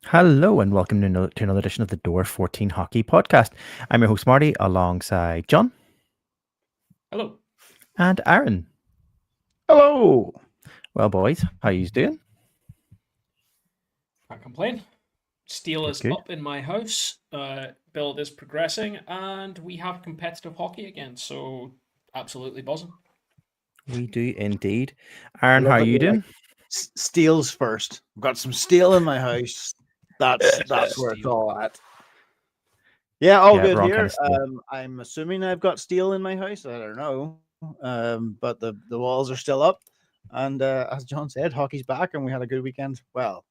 Hello and welcome to another edition of the Door 14 Hockey Podcast. I'm your host Marty alongside John Hello. and Aaron. Hello. Well, boys, how you doing? Can't complain. Steel is Good. up in my house. Build is progressing, and we have competitive hockey again. So absolutely buzzing. We do indeed. Aaron, Love how are that you you doing? like steel's first. I've got some steel in my house. That's where it's Steel. all at. Yeah, all Yeah, good wrong here. kind of steel. I'm assuming I've got steel in my house. I don't know. But the walls are still up. And as John said, hockey's back and we had a good weekend. Well,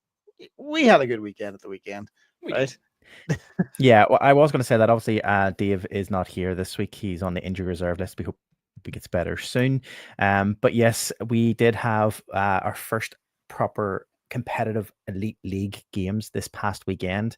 we had a good weekend at the weekend, We right? did. Yeah, well, I was going to say that obviously Dave is not here this week. He's on the injury reserve list. We hope he gets better soon. But yes, we did have our first proper competitive elite league games this past weekend.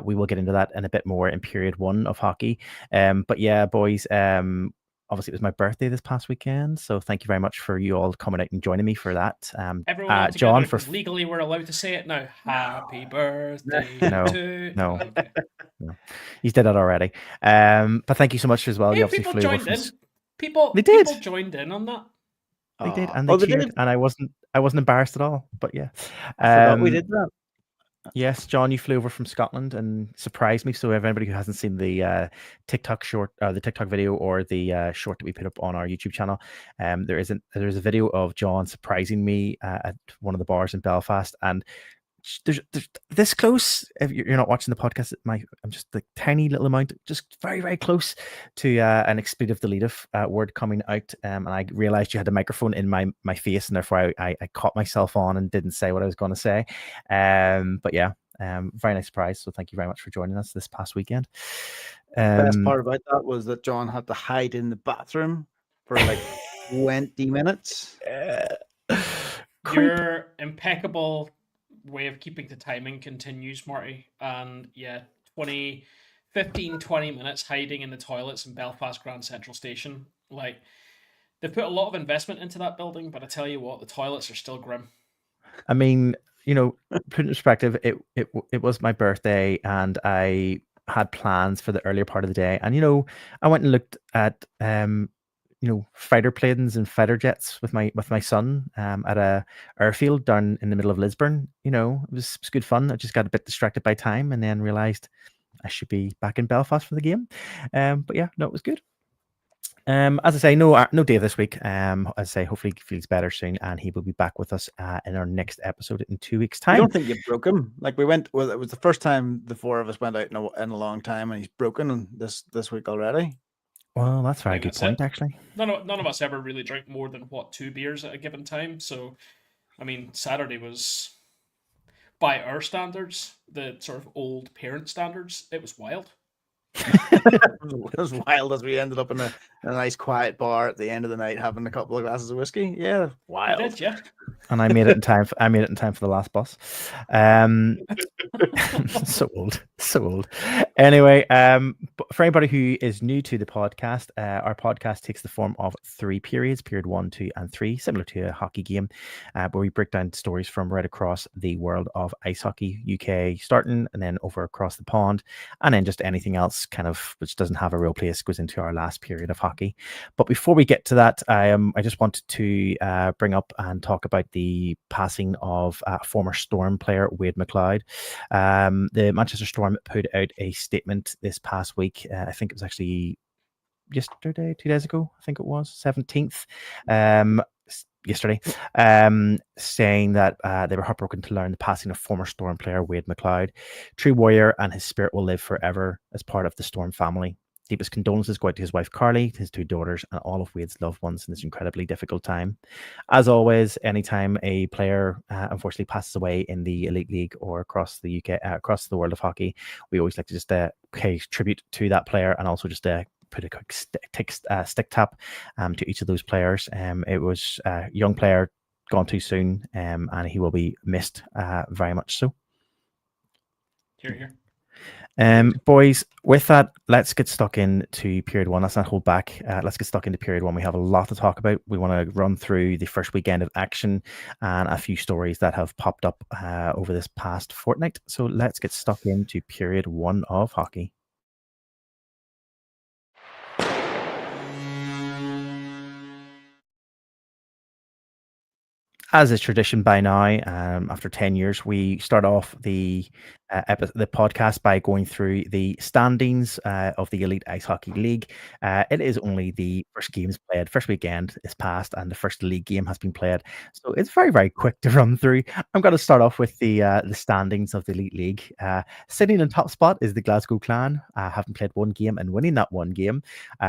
We will get into that in a bit more in period one of hockey. But yeah, boys, obviously it was my birthday this past weekend, so thank you very much for you all coming out and joining me for that. Everyone all John, together, for because legally we're allowed to say it now. Happy birthday No, to... no. Okay. no, he's did that already. But thank you so much as well. You Hey, obviously people flew over joined from. in. People They did. joined in on that. They did, Aw. and they Oh, they cheered, did. and I wasn't embarrassed at all. But yeah, I forgot we did that. yes, John, you flew over from Scotland and surprised me. So, if anybody who hasn't seen the TikTok short, the TikTok video, or the short that we put up on our YouTube channel, there's a video of John surprising me at one of the bars in Belfast, and there's this close. If you're not watching the podcast, I'm just the tiny little amount, just very very close to an expletive deletive word coming out, and I realized you had the microphone in my face, and therefore I caught myself on and didn't say what I was going to say. But yeah, very nice surprise. So thank you very much for joining us this past weekend. Best part about that was that John had to hide in the bathroom for like 20 minutes. Your impeccable way of keeping the timing continues, Marty. And yeah, 20 minutes hiding in the toilets in Belfast Grand Central Station. Like, they've put a lot of investment into that building, but I tell you what, the toilets are still grim. I mean, put in perspective, it was my birthday, and I had plans for the earlier part of the day, and I went and looked at fighter planes and fighter jets with my son at a airfield down in the middle of Lisburn. It was good fun. I just got a bit distracted by time, and then realized I should be back in Belfast for the game. But yeah, no, it was good. As I say, no Dave this week. As I say, hopefully he feels better soon, and he will be back with us in our next episode in 2 weeks' time. I don't think you broke him. Like it was the first time the four of us went out in a long time, and he's broken this week already. Well, that's a very good point, actually. None of us ever really drink more than 2 beers at a given time. So, I mean, Saturday was, by our standards, the sort of old parent standards, it was wild. It was wild as we ended up in a nice quiet bar at the end of the night having a couple of glasses of whiskey. Yeah, wild. You did, yeah. And I made it in time. I made it in time for the last bus. So old. Anyway, for anybody who is new to the podcast, our podcast takes the form of 3 periods: period 1, 2, and 3, similar to a hockey game, where we break down stories from right across the world of ice hockey, UK starting, and then over across the pond, and then just anything else kind of which doesn't have a real place goes into our last period of hockey. But before we get to that, I just wanted to bring up and talk about the passing of former Storm player Wade McLeod. The Manchester Storm put out a statement this past week. I think it was actually yesterday, 2 days ago. I think it was 17th. Yesterday, saying that they were heartbroken to learn the passing of former Storm player Wade McLeod. True warrior, and his spirit will live forever as part of the Storm family. Deepest condolences go out to his wife Carly, his 2 daughters, and all of Wade's loved ones in this incredibly difficult time. As always, anytime a player unfortunately passes away in the Elite League or across the UK, across the world of hockey, we always like to just pay tribute to that player, and also just put a quick stick tap to each of those players. It was a young player gone too soon, and he will be missed very much so. Here. Boys, with that, let's get stuck into period one. Let's not hold back. Let's get stuck into period one. We have a lot to talk about. We want to run through the first weekend of action and a few stories that have popped up over this past fortnight. So let's get stuck into period one of hockey. As is tradition by now, after 10 years, we start off the podcast by going through the standings of the Elite Ice Hockey League. It is only the first games played, first weekend is past, and the first league game has been played. So it's very, very quick to run through. I'm going to start off with the standings of the Elite League. Sitting in top spot is the Glasgow Clan, having played one game and winning that one game.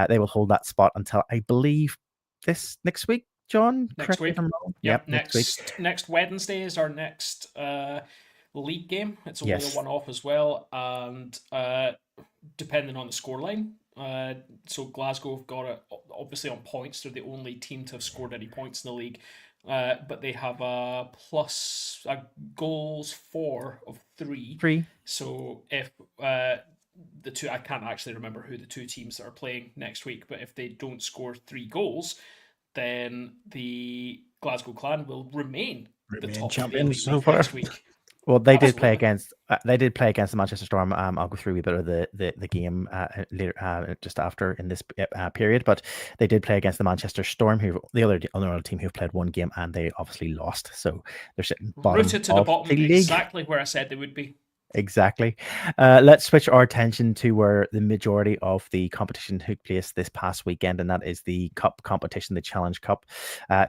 They will hold that spot until, I believe, this next week. John, next week. Yep, next Wednesday is our next league game. It's only a one-off as well, and depending on the scoreline. So Glasgow have got it obviously on points. They're the only team to have scored any points in the league, but they have a goals for of 3. So if the two, I can't actually remember who the two teams that are playing next week, but if they don't score 3 goals, then the Glasgow Clan will remain the top champions so far next week. Well, they did play against the Manchester Storm. I'll go through a bit of the game later, just after in this period. But they did play against the Manchester Storm, who the other team who've played one game, and they obviously lost. So they're sitting rooted to the bottom, exactly where I said they would be. Exactly. Let's switch our attention to where the majority of the competition took place this past weekend, and that is the Cup competition, the Challenge Cup.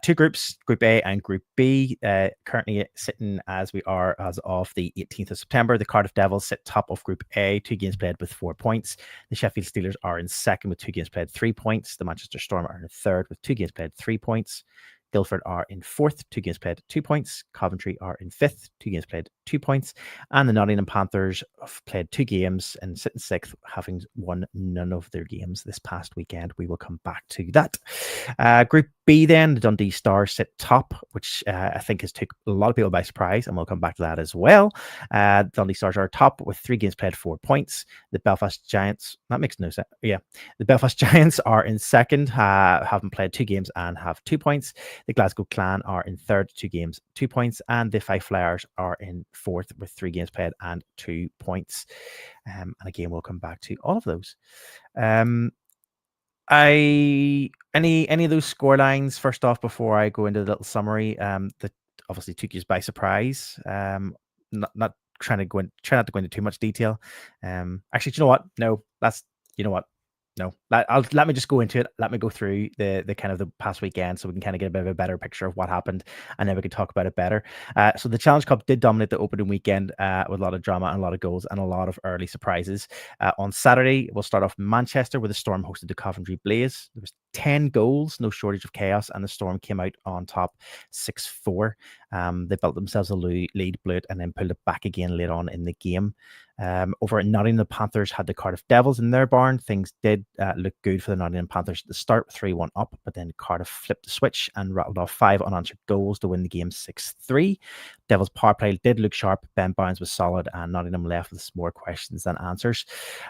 2 groups, Group A and Group B, currently sitting as we are as of the 18th of September. The Cardiff Devils sit top of Group A, 2 games played with 4 points. The Sheffield Steelers are in second with 2 games played, 3 points. The Manchester Storm are in third with 2 games played, 3 points. Guildford are in fourth, 2 games played, 2 points. Coventry are in fifth, 2 games played, 2 points. And the Nottingham Panthers have played 2 games and sit in sixth, having won none of their games this past weekend. We will come back to that. Group B then, the Dundee Stars sit top, which I think has took a lot of people by surprise, and we'll come back to that as well. Dundee Stars are top with 3 games played, 4 points. The Belfast Giants, that makes no sense. Yeah, the Belfast Giants are in second, having played 2 games and have 2 points. The Glasgow Clan are in third, 2 games, 2 points, and the Fife Flyers are in fourth with 3 games played and 2 points. And again, we'll come back to all of those. Any of those score lines first off before I go into the little summary that obviously took you by surprise. Not trying to try not to go into too much detail. Actually, do you know what? No, No, let me just go into it. Let me go through the kind of the past weekend so we can kind of get a bit of a better picture of what happened, and then we can talk about it better. So the Challenge Cup did dominate the opening weekend with a lot of drama and a lot of goals and a lot of early surprises. On Saturday, we'll start off in Manchester where the Storm hosted the Coventry Blaze. There was 10 goals, no shortage of chaos, and the Storm came out on top 6-4. They built themselves a lead, blew it, and then pulled it back again late on in the game. Over at Nottingham, the Panthers had the Cardiff Devils in their barn. Things did look good for the Nottingham Panthers at the start, 3-1 up, but then Cardiff flipped the switch and rattled off 5 unanswered goals to win the game 6-3. Devils power play did look sharp. Ben Barnes was solid, and Nottingham left with more questions than answers.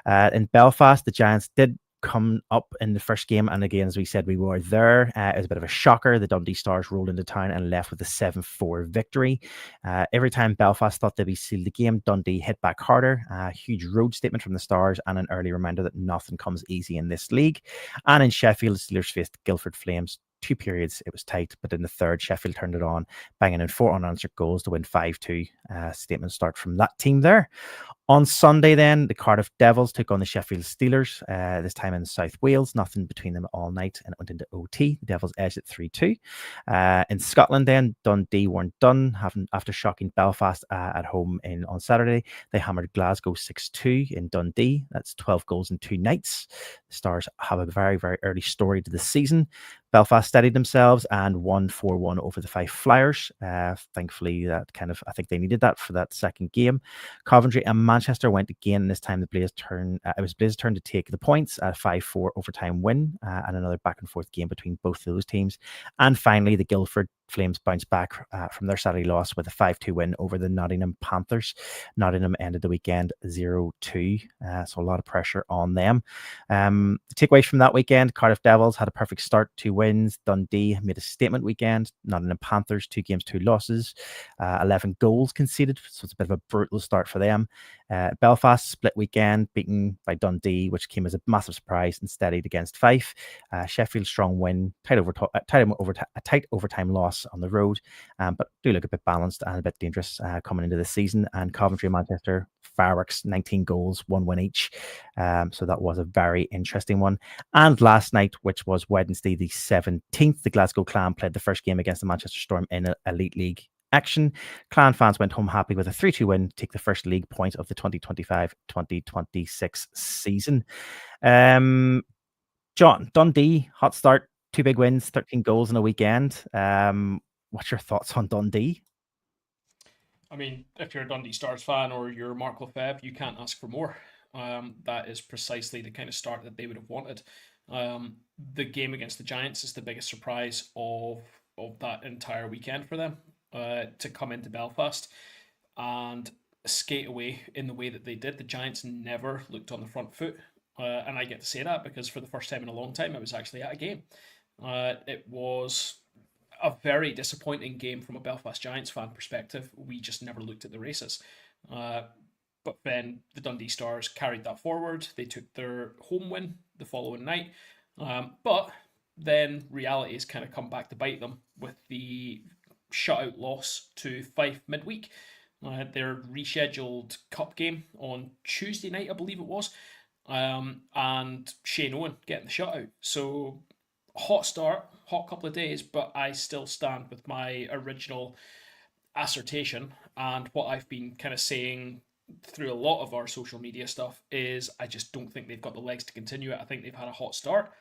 In Belfast, the Giants did come up in the first game, and again, as we said, we were there. It was a bit of a shocker. The Dundee Stars rolled into town and left with a 7-4 victory. Every time Belfast thought they'd be sealed the game, Dundee hit back harder. A huge road statement from the Stars and an early reminder that nothing comes easy in this league. And in Sheffield, the Steelers faced Guildford Flames. 2 periods, it was tight, but in the third, Sheffield turned it on, banging in 4 unanswered goals to win 5-2. Statement start from that team there. On Sunday, then, the Cardiff Devils took on the Sheffield Steelers, this time in South Wales. Nothing between them all night, and it went into OT. The Devils edged it 3-2. In Scotland, then, Dundee weren't done. After shocking Belfast at home on Saturday, they hammered Glasgow 6-2 in Dundee. That's 12 goals in 2 nights. The Stars have a very, very early story to the season. Belfast steadied themselves and won 4-1 over the Fife Flyers. Thankfully, I think they needed that for that second game. Coventry and Manchester went again. This time, it was Blaze's turn to take the points. A 5-4 overtime win and another back and forth game between both of those teams. And finally, the Guildford Flames bounced back from their Saturday loss with a 5-2 win over the Nottingham Panthers. Nottingham ended the weekend 0-2, so a lot of pressure on them. The takeaways from that weekend: Cardiff Devils had a perfect start, 2 wins. Dundee made a statement weekend. Nottingham Panthers, 2 games, 2 losses. 11 goals conceded, so it's a bit of a brutal start for them. Belfast split weekend, beaten by Dundee, which came as a massive surprise, and steadied against Fife. Sheffield strong win, tight overtime loss on the road, but do look a bit balanced and a bit dangerous coming into this season. And Coventry and Manchester, fireworks, 19 goals, 1 win each. So that was a very interesting one. And last night, which was Wednesday the 17th, the Glasgow Clan played the first game against the Manchester Storm in Elite League action. Clan fans went home happy with a 3-2 win to take the first league point of the 2025-2026 season. John, Dundee, hot start, 2 big wins, 13 goals in a weekend. What's your thoughts on Dundee? I mean, if you're a Dundee Stars fan or you're Mark Lefebvre, you can't ask for more. That is precisely the kind of start that they would have wanted. The game against the Giants is the biggest surprise of that entire weekend for them. To come into Belfast and skate away in the way that they did. The Giants never looked on the front foot. And I get to say that because for the first time in a long time, I was actually at a game. It was a very disappointing game from a Belfast Giants fan perspective. We just never looked at the races. But then the Dundee Stars carried that forward. They took their home win the following night. But then reality has kind of come back to bite them with the shutout loss to Fife midweek. Their rescheduled cup game on Tuesday night, I believe it was, and Shane Owen getting the shutout. So hot start, hot couple of days, but I still stand with my original assertion, and what I've been kind of saying through a lot of our social media stuff is I just don't think they've got the legs to continue it. I think they've had a hot start,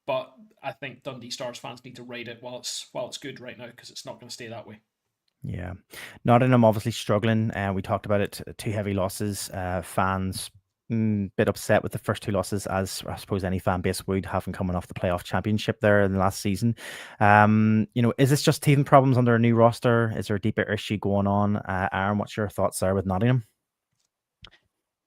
but I think Dundee Stars fans need to ride it while it's good right now, because it's not going to stay that way. Yeah, Nottingham obviously struggling, and we talked about it. 2 heavy losses. Fans bit upset with the first 2 losses, as I suppose any fan base would, having coming off the playoff championship there in the last season. Is this just teething problems under a new roster? Is there a deeper issue going on? Aaron, what's your thoughts there with Nottingham?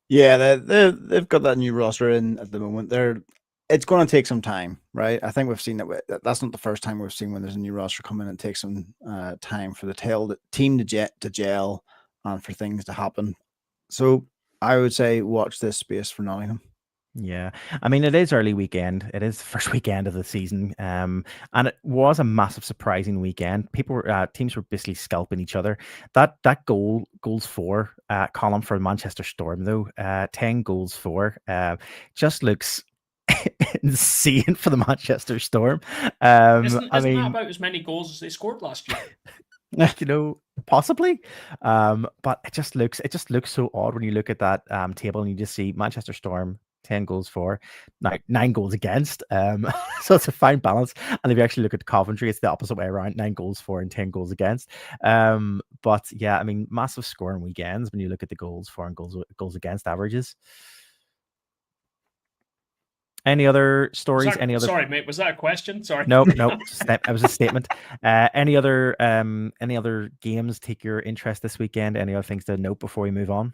Yeah, they've got that new roster in at the moment. It's going to take some time, right? I think we've seen that. That's not the first time we've seen when there's a new roster come in. It takes some time for the team to gel and for things to happen. So I would say watch this space for Nottingham. Yeah, I mean, it is early weekend. It is the first weekend of the season, and it was a massive surprising weekend. Teams were basically scalping each other. That goals for column for Manchester Storm though, 10 goals for, just looks insane for the Manchester Storm. Isn't that about as many goals as they scored last year? Possibly, but it just looks so odd when you look at that table and you just see Manchester Storm 10 goals for, 9 goals against. So it's a fine balance. And if you actually look at Coventry, it's the opposite way around: 9 goals for and 10 goals against. But yeah, I mean, massive scoring weekends when you look at the goals for and goals against averages. Any other stories? Sorry, mate. Was that a question? Sorry. No. It was a statement. Any other games take your interest this weekend? Any other things to note before we move on?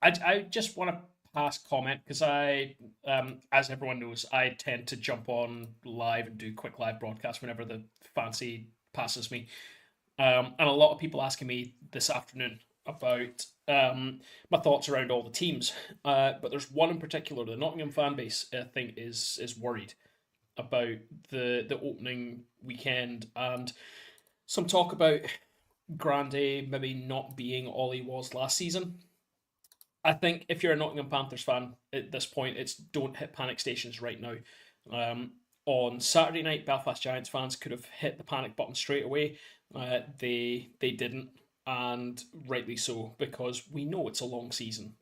I just want to pass comment because as everyone knows, I tend to jump on live and do quick live broadcasts whenever the fancy passes me. And a lot of people asking me this afternoon about my thoughts around all the teams. But there's one in particular, the Nottingham fan base, I think is worried about the opening weekend, and some talk about Grande maybe not being all he was last season. I think if you're a Nottingham Panthers fan at this point, it's don't hit panic stations right now. On Saturday night, Belfast Giants fans could have hit the panic button straight away. They didn't, and rightly so, because we know it's a long season.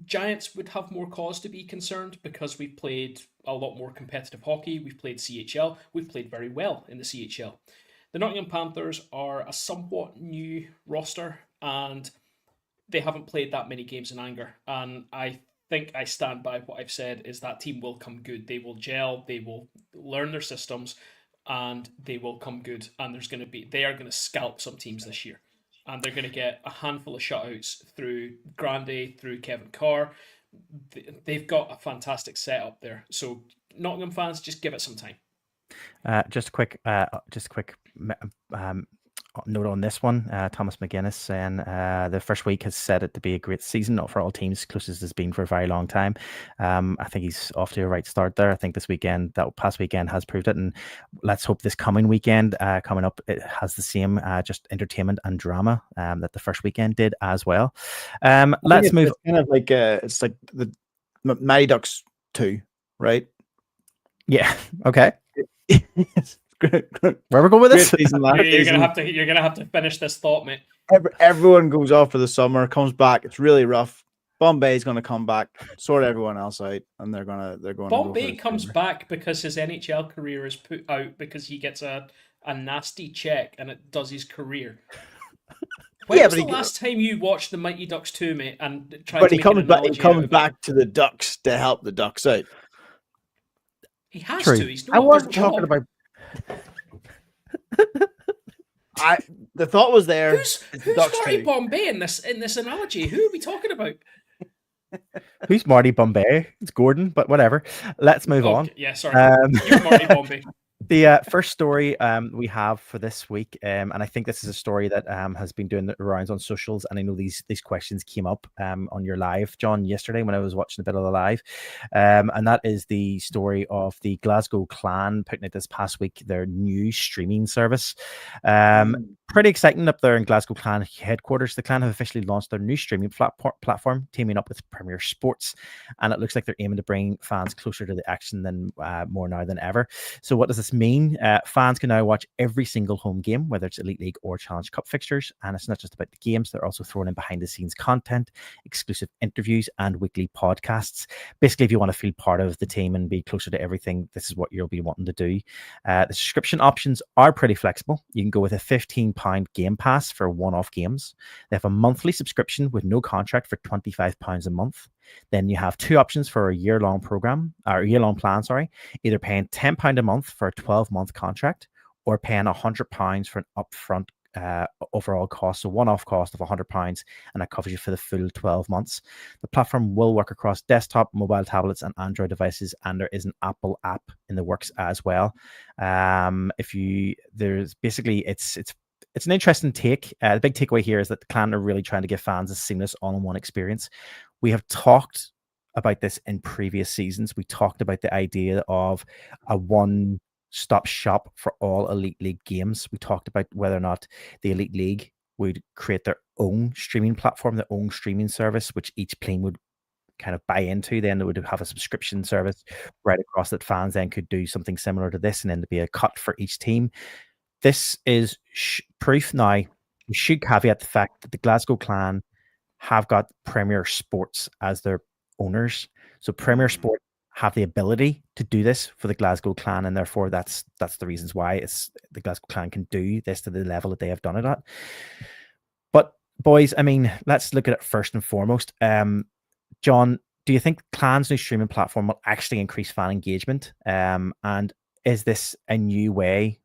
Giants would have more cause to be concerned because we've played a lot more competitive hockey. We've played CHL. We've played very well in the CHL. The Nottingham Panthers are a somewhat new roster, and they haven't played that many games in anger. And I think I stand by what I've said, is that team will come good. They will gel. They will learn their systems. and they will come good. And they are going to scalp some teams this year, and they're going to get a handful of shutouts through Grande, through Kevin Carr. They've got a fantastic setup there. So Nottingham fans, just give it some time. Just a quick note on this one. Thomas McGuinness saying the first week has said it to be a great season, not for all teams, closest it's been for a very long time. I think he's off to a right start there. I think that past weekend has proved it, and let's hope this coming weekend coming up, it has the same just entertainment and drama that the first weekend did as well. Let's move. It's kind of like it's like the Mighty Ducks 2, right? Yeah. Okay. Great, Where we're going with this? season last You're season. gonna have to finish this thought, mate. Everyone goes off for the summer, comes back. It's really rough. Bombay's going to come back, sort everyone else out, and they're going to Bombay comes back because his NHL career is put out because he gets a nasty check and it does his career. When was the last time you watched the Mighty Ducks 2, mate? And he comes back to the Ducks to help the Ducks out. He has to. He's not. I wasn't talking about. The thought was there. Who's Marty Bombay in this analogy? Who are we talking about? Who's Marty Bombay? It's Gordon, but whatever. Let's move on. Yeah, sorry. You're Marty Bombay. The first story we have for this week, and I think this is a story that has been doing the rounds on socials, and I know these questions came up on your live, John, yesterday when I was watching a bit of the live, and that is the story of the Glasgow Clan putting out this past week their new streaming service. Pretty exciting up there in Glasgow Clan headquarters. The Clan have officially launched their new streaming platform, teaming up with Premier Sports, and it looks like they're aiming to bring fans closer to the action than more now than ever. So what does this mean? Fans can now watch every single home game, whether it's Elite League or Challenge Cup fixtures, and it's not just about the games. They're also throwing in behind the scenes content, exclusive interviews, and weekly podcasts. Basically, if you want to feel part of the team and be closer to everything, this is what you'll be wanting to do. The subscription options are pretty flexible. You can go with a £15 Game Pass for one-off games. They have a monthly subscription with no contract for £25 a month. Then you have two options for a year-long plan, either paying £10 a month for a 12-month contract or paying £100 for an upfront overall cost, so one-off cost of £100, and that covers you for the full 12 months. The platform will work across desktop, mobile tablets, and Android devices, and there is an Apple app in the works as well. It's an interesting take. The big takeaway here is that the Clan are really trying to give fans a seamless all-in-one experience. We have talked about this in previous seasons. We talked about the idea of a one-stop shop for all Elite League games. We talked about whether or not the Elite League would create their own streaming platform, their own streaming service, which each team would kind of buy into. Then they would have a subscription service right across that fans then could do something similar to this, and then there'd be a cut for each team. This is proof now. We should caveat the fact that the Glasgow Clan have got Premier Sports as their owners. So Premier Sport have the ability to do this for the Glasgow Clan, and therefore that's the reasons why the Glasgow Clan can do this to the level that they have done it at. But boys, I mean, let's look at it first and foremost. John, do you think Clan's new streaming platform will actually increase fan engagement? And is this a new way,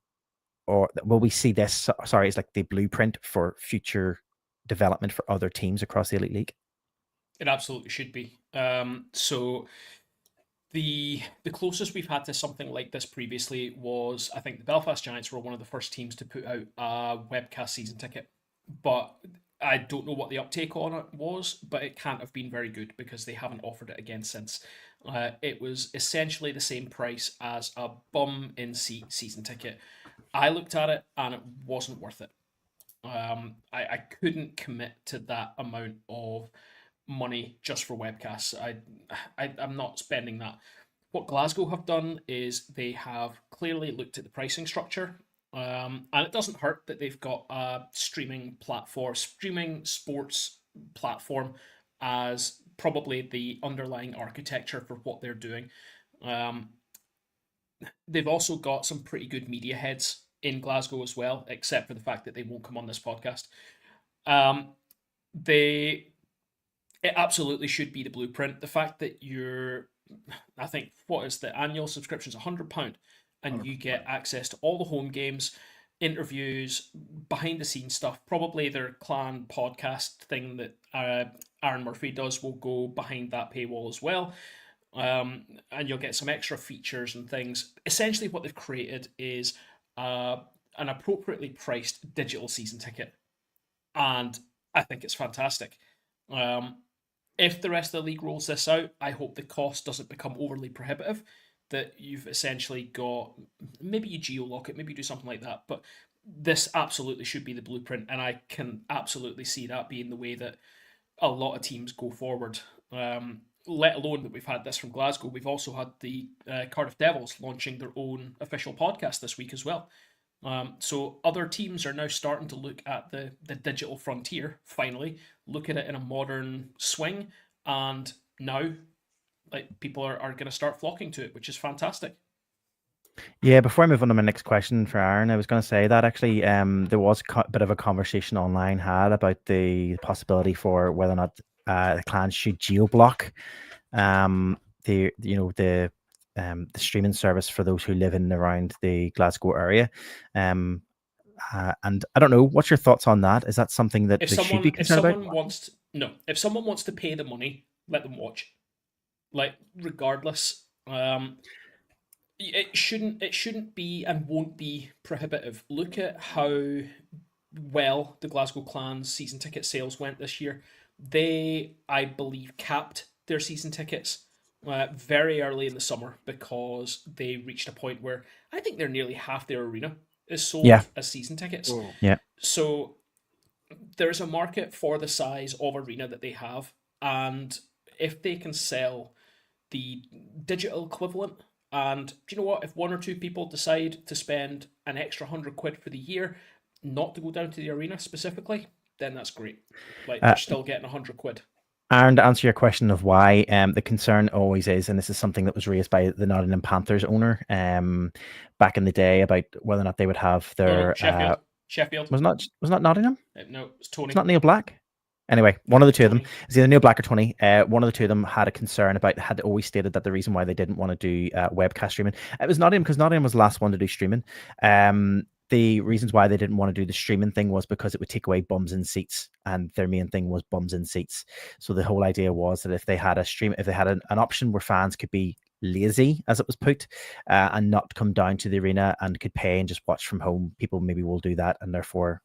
or will we see this? Sorry, it's like the blueprint for future development for other teams across the Elite League? It absolutely should be. So the closest we've had to something like this previously was, I think, the Belfast Giants were one of the first teams to put out a webcast season ticket, but I don't know what the uptake on it was, but it can't have been very good because they haven't offered it again since. It was essentially the same price as a bum-in-seat season ticket. I looked at it and it wasn't worth it. I couldn't commit to that amount of money just for webcasts. I'm not spending that. What Glasgow have done is they have clearly looked at the pricing structure, and it doesn't hurt that they've got a streaming sports platform as probably the underlying architecture for what they're doing. They've also got some pretty good media heads in Glasgow as well, except for the fact that they won't come on this podcast. It absolutely should be the blueprint. The fact that I think, what is the annual subscription is £100, and you get access to all the home games, interviews, behind the scenes stuff. Probably their clan podcast thing that Aaron Murphy does will go behind that paywall as well. And you'll get some extra features and things. Essentially, what they've created is an appropriately priced digital season ticket, and I think it's fantastic. If the rest of the league rolls this out, I hope the cost doesn't become overly prohibitive. That you've essentially got, maybe you geo-lock it, maybe you do something like that, but this absolutely should be the blueprint, and I can absolutely see that being the way that a lot of teams go forward. Let alone that we've had this from Glasgow. We've also had the Cardiff Devils launching their own official podcast this week as well. So other teams are now starting to look at the digital frontier, finally, look at it in a modern swing, and now like people are going to start flocking to it, which is fantastic. Yeah, before I move on to my next question for Aaron, I was going to say that actually there was a bit of a conversation online had about the possibility for whether or not the clans should geo-block the streaming service for those who live in and around the Glasgow area. And I don't know, what's your thoughts on that? Is that something that they should be concerned about? If someone wants to pay the money, let them watch. Like, regardless, it shouldn't be and won't be prohibitive. Look at how well the Glasgow Clans season ticket sales went this year. They, I believe, capped their season tickets very early in the summer because they reached a point where I think they're nearly half their arena is sold as season tickets. Oh. Yeah. So there's a market for the size of arena that they have, and if they can sell the digital equivalent, and do you know what? If one or two people decide to spend an extra £100 for the year, not to go down to the arena specifically, then that's great. Like, they're still getting £100. Aaron, to answer your question of why, the concern always is, and this is something that was raised by the Nottingham Panthers owner back in the day about whether or not they would have their Sheffield. Was not Nottingham? No, it's Tony. It's not Neil Black. Anyway, one of the two of them, it's either Neil Black or Tony. One of the two of them had a concern about, had always stated that the reason why they didn't want to do webcast streaming, it was Nottingham, because Nottingham was the last one to do streaming. The reasons why they didn't want to do the streaming thing was because it would take away bums in seats, and their main thing was bums in seats. So the whole idea was that if they had an option where fans could be lazy, as it was put, and not come down to the arena and could pay and just watch from home, people maybe will do that, and therefore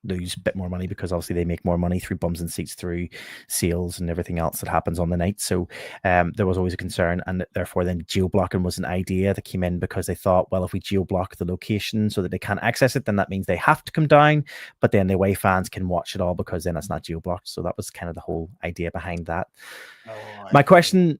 lose a bit more money, because obviously they make more money through bums and seats, through sales and everything else that happens on the night. So there was always a concern, and therefore then geo-blocking was an idea that came in, because they thought, well, if we geo-block the location so that they can't access it, then that means they have to come down, but then the away fans can watch it all because then it's not geo-blocked. So that was kind of the whole idea behind that. My question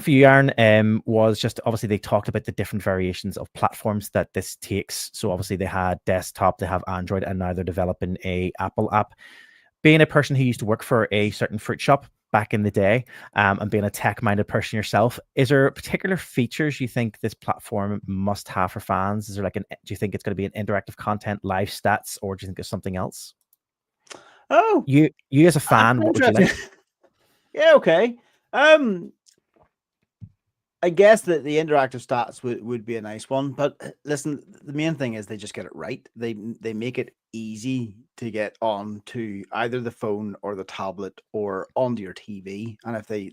for you, Aaron, was just, obviously they talked about the different variations of platforms that this takes. So obviously they had desktop, they have Android, and now they're developing a Apple app. Being a person who used to work for a certain fruit shop back in the day, and being a tech-minded person yourself, is there particular features you think this platform must have for fans? Is there do you think it's going to be an interactive content, live stats, or do you think it's something else? Oh, you as a fan, what would you like? Yeah, okay. I guess that the interactive stats would be a nice one, but listen, the main thing is they just get it right. They make it easy to get on to either the phone or the tablet or onto your TV, and if they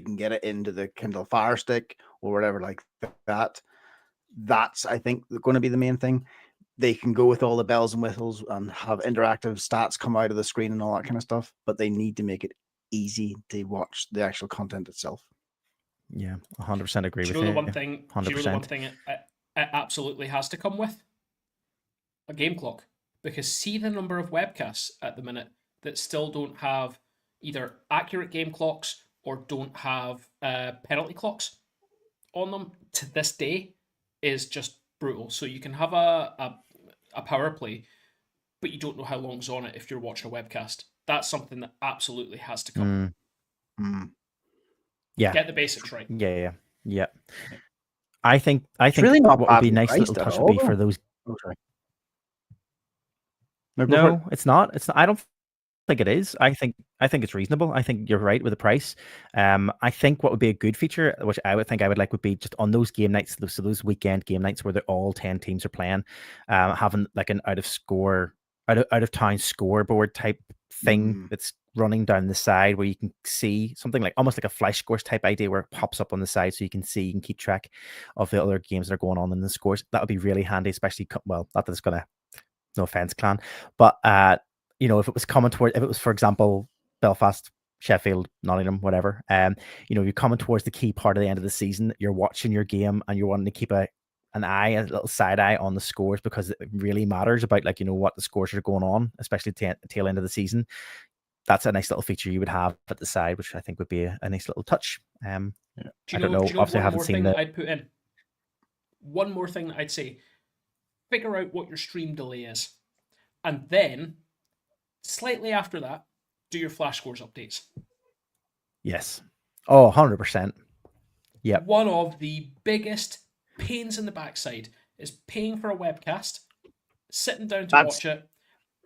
can get it into the Kindle Fire Stick or whatever like that, that's, I think, going to be the main thing. They can go with all the bells and whistles and have interactive stats come out of the screen and all that kind of stuff, but they need to make it easy to watch the actual content itself. Yeah, 100% agree with you. Do you know the one thing? 100%. Do you know the one thing it absolutely has to come with? A game clock. Because see the number of webcasts at the minute that still don't have either accurate game clocks or don't have penalty clocks on them to this day is just brutal. So you can have a power play, but you don't know how long's on it if you're watching a webcast. That's something that absolutely has to come. Yeah, get the basics right. Yeah. I think really not what would be nice little touch would be for those. Okay. No, it's not. I don't think it is. I think it's reasonable. I think you're right with the price. I think what would be a good feature, which I would like, would be just on those game nights, so those weekend game nights where all 10 teams are playing, having like an out of town scoreboard type thing that's running down the side where you can see something like almost like a flash scores type idea where it pops up on the side so you can see and keep track of the other games that are going on in the scores. That would be really handy, especially not that it's gonna, no offense, clan, but if it was coming toward, if it was, for example, Belfast, Sheffield, Nottingham, whatever, you're coming towards the key part of the end of the season, you're watching your game and you're wanting to keep a little side eye on the scores because it really matters about what the scores are going on, especially tail end of the season. That's a nice little feature you would have at the side, which I think would be a nice little touch. I don't know. Obviously, I haven't seen I'd put in. One more thing that I'd say: figure out what your stream delay is, and then slightly after that, do your flash scores updates. Yes. Oh, 100%. Yeah. One of the biggest pains in the backside is paying for a webcast, sitting down to watch it,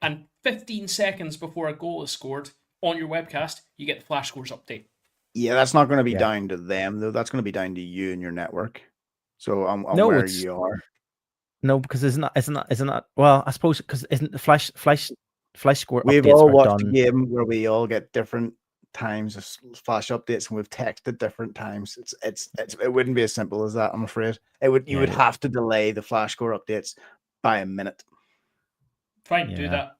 and 15 seconds before a goal is scored on your webcast, you get the flash scores update. Yeah, that's not going to be down to them, though. That's going to be down to you and your network. So I'm where you are. No, because isn't that? Well, I suppose because isn't the flash score? We've all watched a game where we all get different times of flash updates, and we've texted different times. It wouldn't be as simple as that, I'm afraid. You would have to delay the flash score updates by a minute. Fine, do that.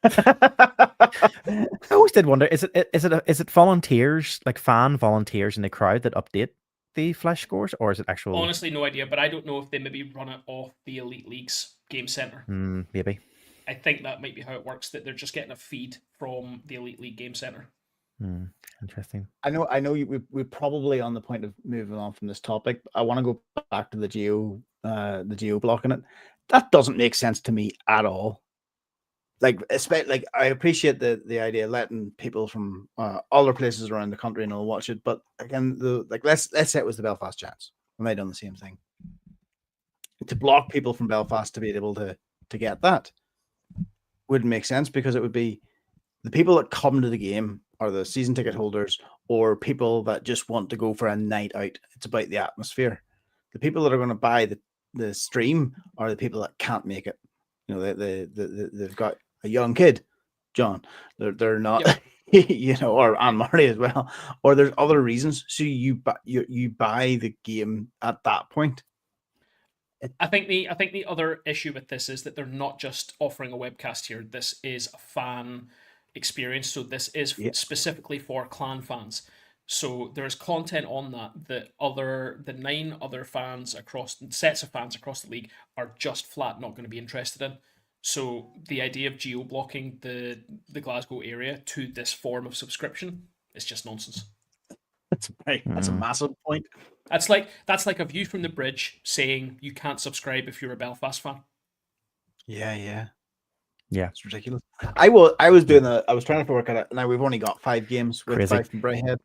I always did wonder: is it volunteers, like fan volunteers in the crowd that update the flash scores, or is it actual? Honestly, no idea, but I don't know if they maybe run it off the Elite League's game center. Maybe. I think that might be how it works. That they're just getting a feed from the Elite League game center. Interesting. I know. We're probably on the point of moving on from this topic. I want to go back to the geo blocking it. That doesn't make sense to me at all. Especially, I appreciate the idea of letting people from other places around the country and all watch it, but again, let's say it was the Belfast Giants, and they done the same thing. To block people from Belfast to be able to get that wouldn't make sense, because it would be the people that come to the game are the season ticket holders or people that just want to go for a night out. It's about the atmosphere. The people that are going to buy the stream are the people that can't make it. They've got a young kid, John. They're not, or Anne Marie as well, or there's other reasons. So you buy the game at that point. I think the other issue with this is that they're not just offering a webcast here. This is a fan experience, so this is specifically for clan fans. So there is content on that the 9 other sets of fans across the league are just flat not going to be interested in. So the idea of geo-blocking the Glasgow area to this form of subscription is just nonsense. That's a massive point. That's like a view from the bridge saying you can't subscribe if you're a Belfast fan. Yeah. It's ridiculous. I was trying to work at it. Now we've only got 5 games with 5 from Braehead,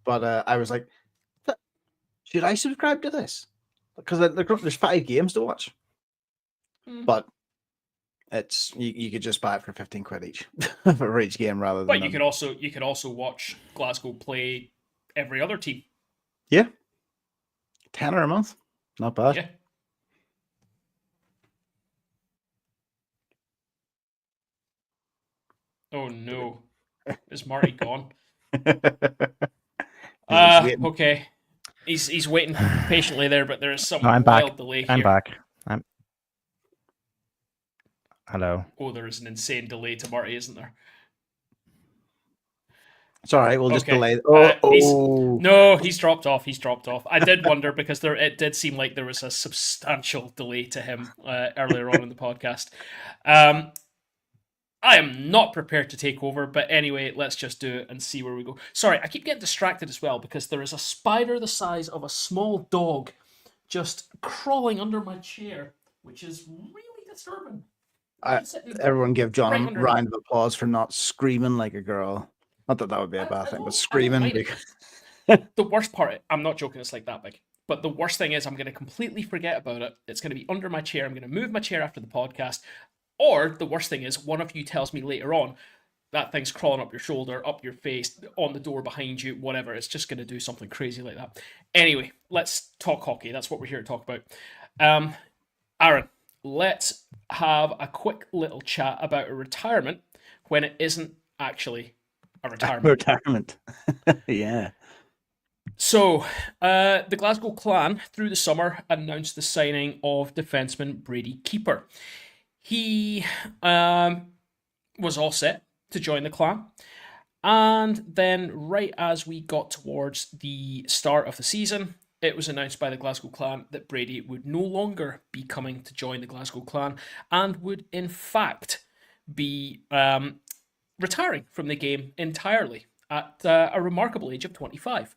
but I was like, should I subscribe to this? Because there's 5 games to watch, but it's you could just buy it for 15 quid each for each game rather than. But you could also watch Glasgow play every other team. Yeah, £10 a month, not bad. Yeah. Oh no, is Marty gone? Okay. He's waiting patiently there, but there is some wild delay here. I'm back. Hello. Oh, there is an insane delay to Marty, isn't there? It's all right. We'll just delay. He's dropped off. I did wonder because it did seem like there was a substantial delay to him earlier on in the podcast. I am not prepared to take over, but anyway, let's just do it and see where we go. Sorry, I keep getting distracted as well because there is a spider the size of a small dog just crawling under my chair, which is really disturbing. Everyone give John a round of applause for not screaming like a girl. Not that would be a bad thing, but screaming. The worst part, I'm not joking, it's like that big. But the worst thing is I'm going to completely forget about it. It's going to be under my chair. I'm going to move my chair after the podcast. Or the worst thing is one of you tells me later on, that thing's crawling up your shoulder, up your face, on the door behind you, whatever. It's just going to do something crazy like that. Anyway, let's talk hockey. That's what we're here to talk about. Aaron, let's have a quick little chat about a retirement when it isn't actually a retirement. Retirement. Yeah. So, the Glasgow Clan, through the summer, announced the signing of defenseman Brady Keeper. He was all set to join the Clan. And then, right as we got towards the start of the season, it was announced by the Glasgow Clan that Brady would no longer be coming to join the Glasgow Clan and would, in fact, be retiring from the game entirely at a remarkable age of 25.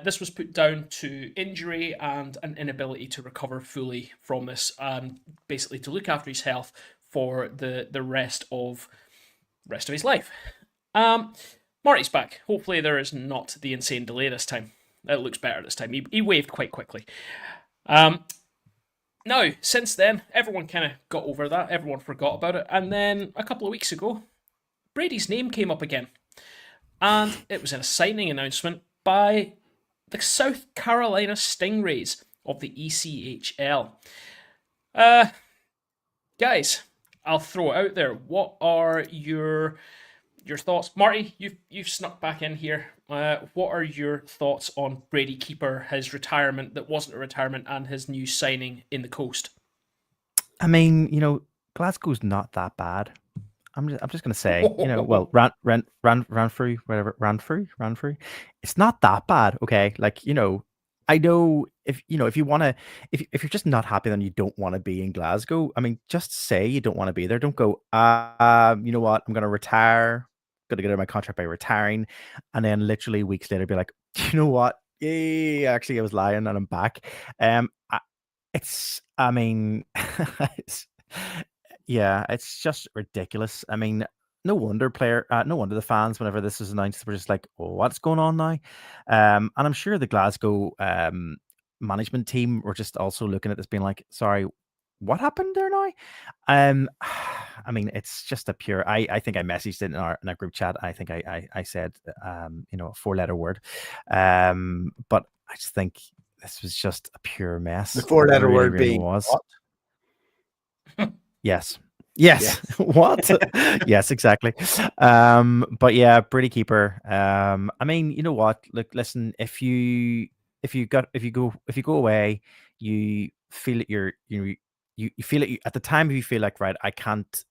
This was put down to injury and an inability to recover fully from this, and basically to look after his health for the rest of his life. Marty's back. Hopefully there is not the insane delay this time. It looks better this time. He waved quite quickly. Now, since then, everyone kind of got over that. Everyone forgot about it. And then a couple of weeks ago, Brady's name came up again. And it was in a signing announcement by the South Carolina Stingrays of the ECHL. Guys, I'll throw it out there. What are your thoughts? Marty, you've snuck back in here. What are your thoughts on Brady Keeper, his retirement that wasn't a retirement, and his new signing in the Coast? I mean, Glasgow's not that bad. I'm just gonna say, well, ran through, whatever, ran through. It's not that bad, okay? Like, I know if you wanna, if you're just not happy, then you don't want to be in Glasgow. I mean, just say you don't want to be there. Don't go, you know what? I'm gonna retire. Gonna get out of my contract by retiring, and then literally weeks later be like, you know what? Yeah, actually, I was lying, and I'm back. I mean, yeah, it's just ridiculous. I mean, no wonder the fans, whenever this was announced, were just like, oh, what's going on now? And I'm sure the Glasgow management team were just also looking at this, being like, sorry, what happened there now? I mean, it's just a pure. I think I messaged it in our group chat. I think I said a 4-letter word. But I just think this was just a pure mess. The 4-letter It word really being was. what? Yes. What? Yes, exactly. But yeah, Brady Keeper. I mean, you know what? Look, listen. If you go away, you feel it. You feel it at the time. If you feel like, right, I can't.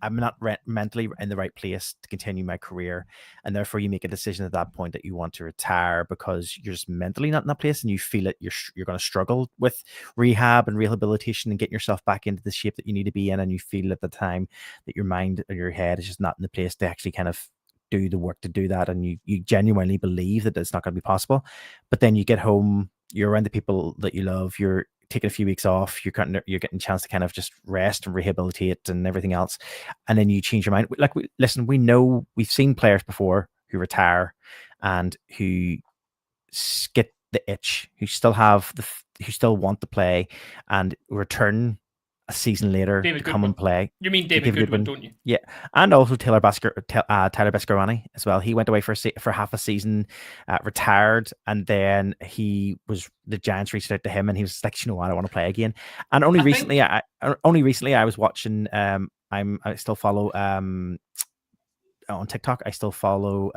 I'm not mentally in the right place to continue my career, and therefore you make a decision at that point that you want to retire because you're just mentally not in that place, and you feel it. You're going to struggle with rehab and rehabilitation and getting yourself back into the shape that you need to be in, and you feel at the time that your mind or your head is just not in the place to actually kind of do the work to do that, and you genuinely believe that it's not going to be possible. But then you get home, you're around the people that you love, you're taking a few weeks off, you're getting a chance to kind of just rest and rehabilitate and everything else, and then you change your mind. Like, we know, we've seen players before who retire and who get the itch, who still want to play and return a season later to come and play. You mean David Goodwin, don't you? Yeah, and also Tyler Beskorowany as well. He went away for half a season, retired, and then the Giants reached out to him, and he was like, you know what, I want to play again. And only recently I was watching. I still follow on TikTok. I still follow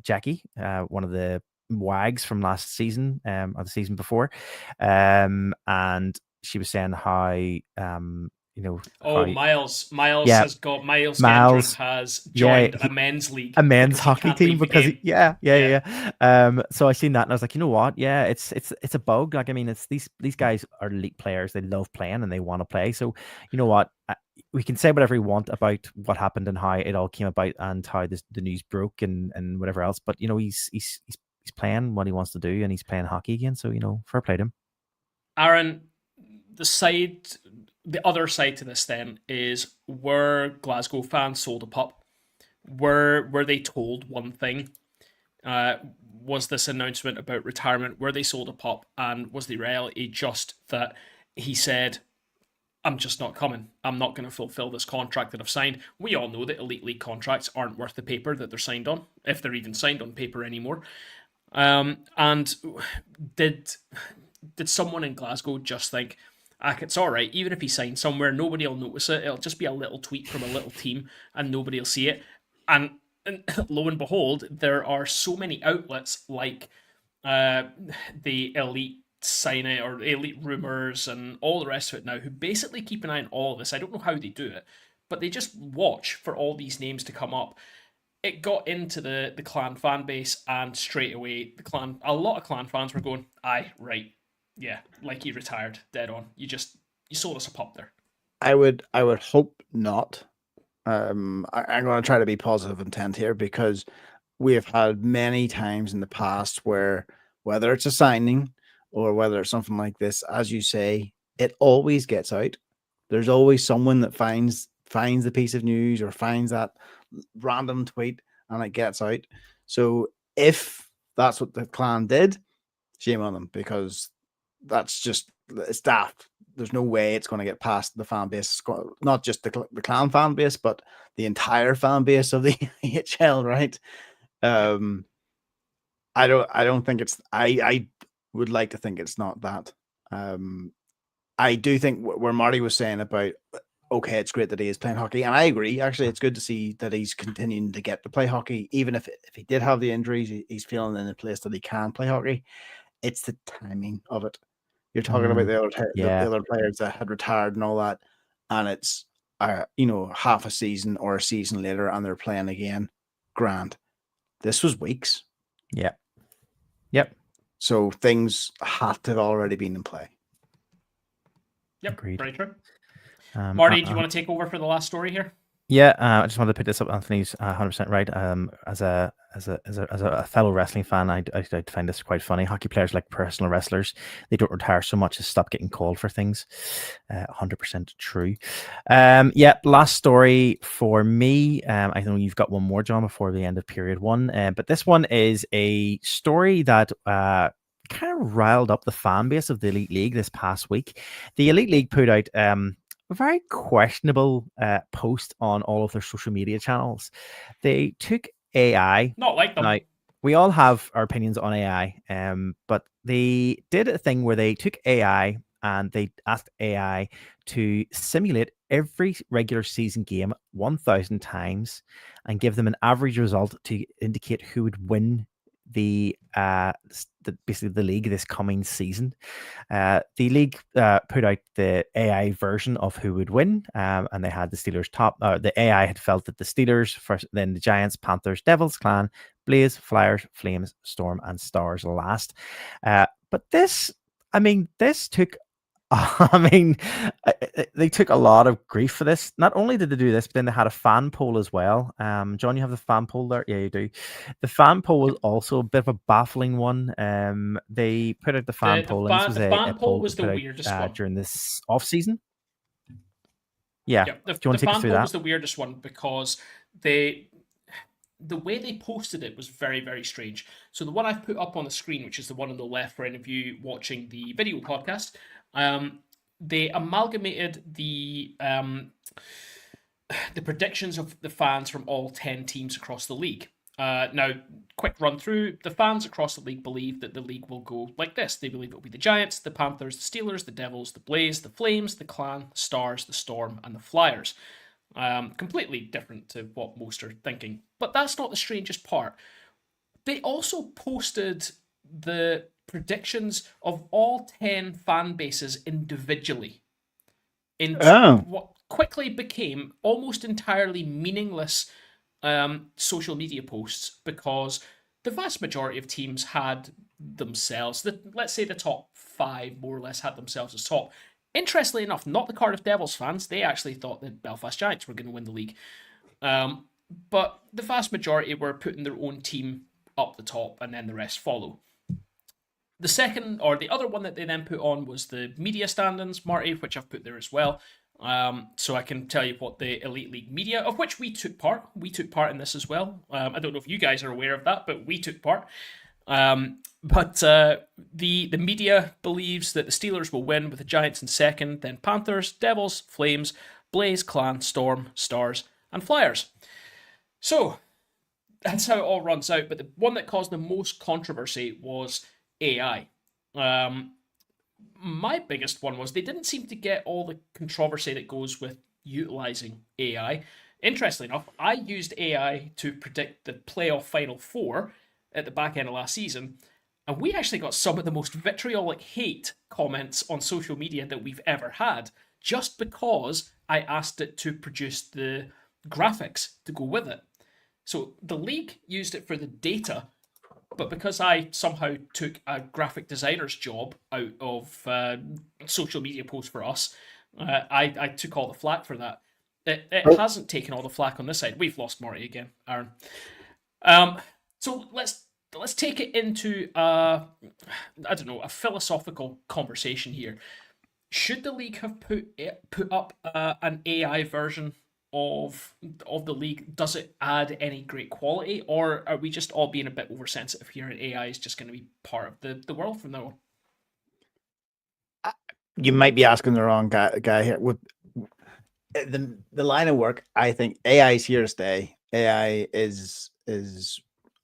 Jackie, one of the wags from last season, or the season before, and she was saying how Miles Gendron has joined a men's league, a men's hockey team, because so I seen that and I was like, you know what, it's a bug. Like, I mean, it's these guys are elite players, they love playing and they want to play. So you know what, we can say whatever we want about what happened and how it all came about and how the news broke and whatever else, but he's playing what he wants to do, and he's playing hockey again, so fair play to him. Aaron, the other side to this then is, were Glasgow fans sold a pup? Were they told one thing? Was this announcement about retirement, were they sold a pup? And was the reality just that he said, I'm just not coming. I'm not going to fulfill this contract that I've signed. We all know that Elite League contracts aren't worth the paper that they're signed on, if they're even signed on paper anymore. And did someone in Glasgow just think, it's all right, even if he signs somewhere, nobody will notice it. It'll just be a little tweet from a little team and nobody will see it. And lo and behold, there are so many outlets like the Elite signing or Elite Rumors and all the rest of it now who basically keep an eye on all of this. I don't know how they do it, but they just watch for all these names to come up. It got into the Clan fan base, and straight away a lot of Clan fans were going, aye, right, yeah, like he retired, dead on. You sold us a pup there. I would hope not. I'm going to try to be positive intent here, because we have had many times in the past where, whether it's a signing or whether it's something like this, as you say, it always gets out. There's always someone that finds the piece of news or finds that random tweet and it gets out. So if that's what the Clan did, shame on them, because it's daft. There's no way it's going to get past the fan base, not just the Clan fan base, but the entire fan base of the AHL, right? I don't think it's. I would like to think it's not that. I do think where Marty was saying about, okay, it's great that he is playing hockey, and I agree. Actually, it's good to see that he's continuing to get to play hockey, even if he did have the injuries. He's feeling in a place that he can play hockey. It's the timing of it. You're talking about the other players that had retired and all that, and it's half a season or a season later, and they're playing again. Grand. This was weeks. Yeah. Yep. So things have to have already been in play. Yep. Agreed. Very true. Marty, do you want to take over for the last story here? Yeah, I just wanted to pick this up. Anthony's 100% right. As a fellow wrestling fan, I find this quite funny. Hockey players, like personal wrestlers, they don't retire so much as stop getting called for things. 100% true. Yeah, last story for me. I know you've got one more, John, before the end of period one. But this one is a story that kind of riled up the fan base of the Elite League this past week. The Elite League put out a very questionable post on all of their social media channels. They took AI. Not like them. Now, we all have our opinions on AI, but they did a thing where they took AI and they asked AI to simulate every regular season game 1,000 times and give them an average result to indicate who would win basically the league this coming season. The league put out the AI version of who would win, and they had the Steelers top. The AI had felt that the Steelers first, then the Giants, Panthers, Devils, Clan, Blaze, Flyers, Flames, Storm, and Stars last. But this took. They took a lot of grief for this. Not only did they do this, but then they had a fan poll as well. John, you have the fan poll there? Yeah, you do. The fan poll was also a bit of a baffling one. They put out the fan poll. The fan poll was the weirdest one during this off season. Yeah. The fan poll was the weirdest one because the way they posted it was very, very strange. So the one I've put up on the screen, which is the one on the left for any of you watching the video podcast, they amalgamated the predictions of the fans from all 10 teams across the league. Now, quick run through. The fans across the league believe that the league will go like this. They believe it will be the Giants, the Panthers, the Steelers, the Devils, the Blaze, the Flames, the Clan, the Stars, the Storm, and the Flyers. Completely different to what most are thinking. But that's not the strangest part. They also posted the predictions of all 10 fan bases individually into what quickly became almost entirely meaningless social media posts, because the vast majority of teams had themselves, let's say the top 5 more or less had themselves as top. Interestingly enough, not the Cardiff Devils fans. They actually thought the Belfast Giants were going to win the league. But the vast majority were putting their own team up the top, and then the rest follow. The second, or the other one that they then put on, was the media standings, Marty, which I've put there as well. So I can tell you what the Elite League media, of which we took part in this as well. I don't know if you guys are aware of that, but we took part. But the media believes that the Steelers will win with the Giants in second, then Panthers, Devils, Flames, Blaze, Clan, Storm, Stars, and Flyers. So that's how it all runs out. But the one that caused the most controversy was AI. My biggest one was they didn't seem to get all the controversy that goes with utilizing AI. Interestingly enough, I used AI to predict the playoff final four at the back end of last season, and we actually got some of the most vitriolic hate comments on social media that we've ever had, just because I asked it to produce the graphics to go with it. So the league used it for the data, but because I somehow took a graphic designer's job out of social media posts for us, I took all the flack for that. It hasn't taken all the flack on this side. We've lost Marty again, Aaron. So let's take it into I don't know, a philosophical conversation here. Should the league have put up an AI version of the league? Does it add any great quality, or are we just all being a bit oversensitive here and AI is just going to be part of the world from now on? You might be asking the wrong guy here. With the line of work, I think AI is here to stay. AI is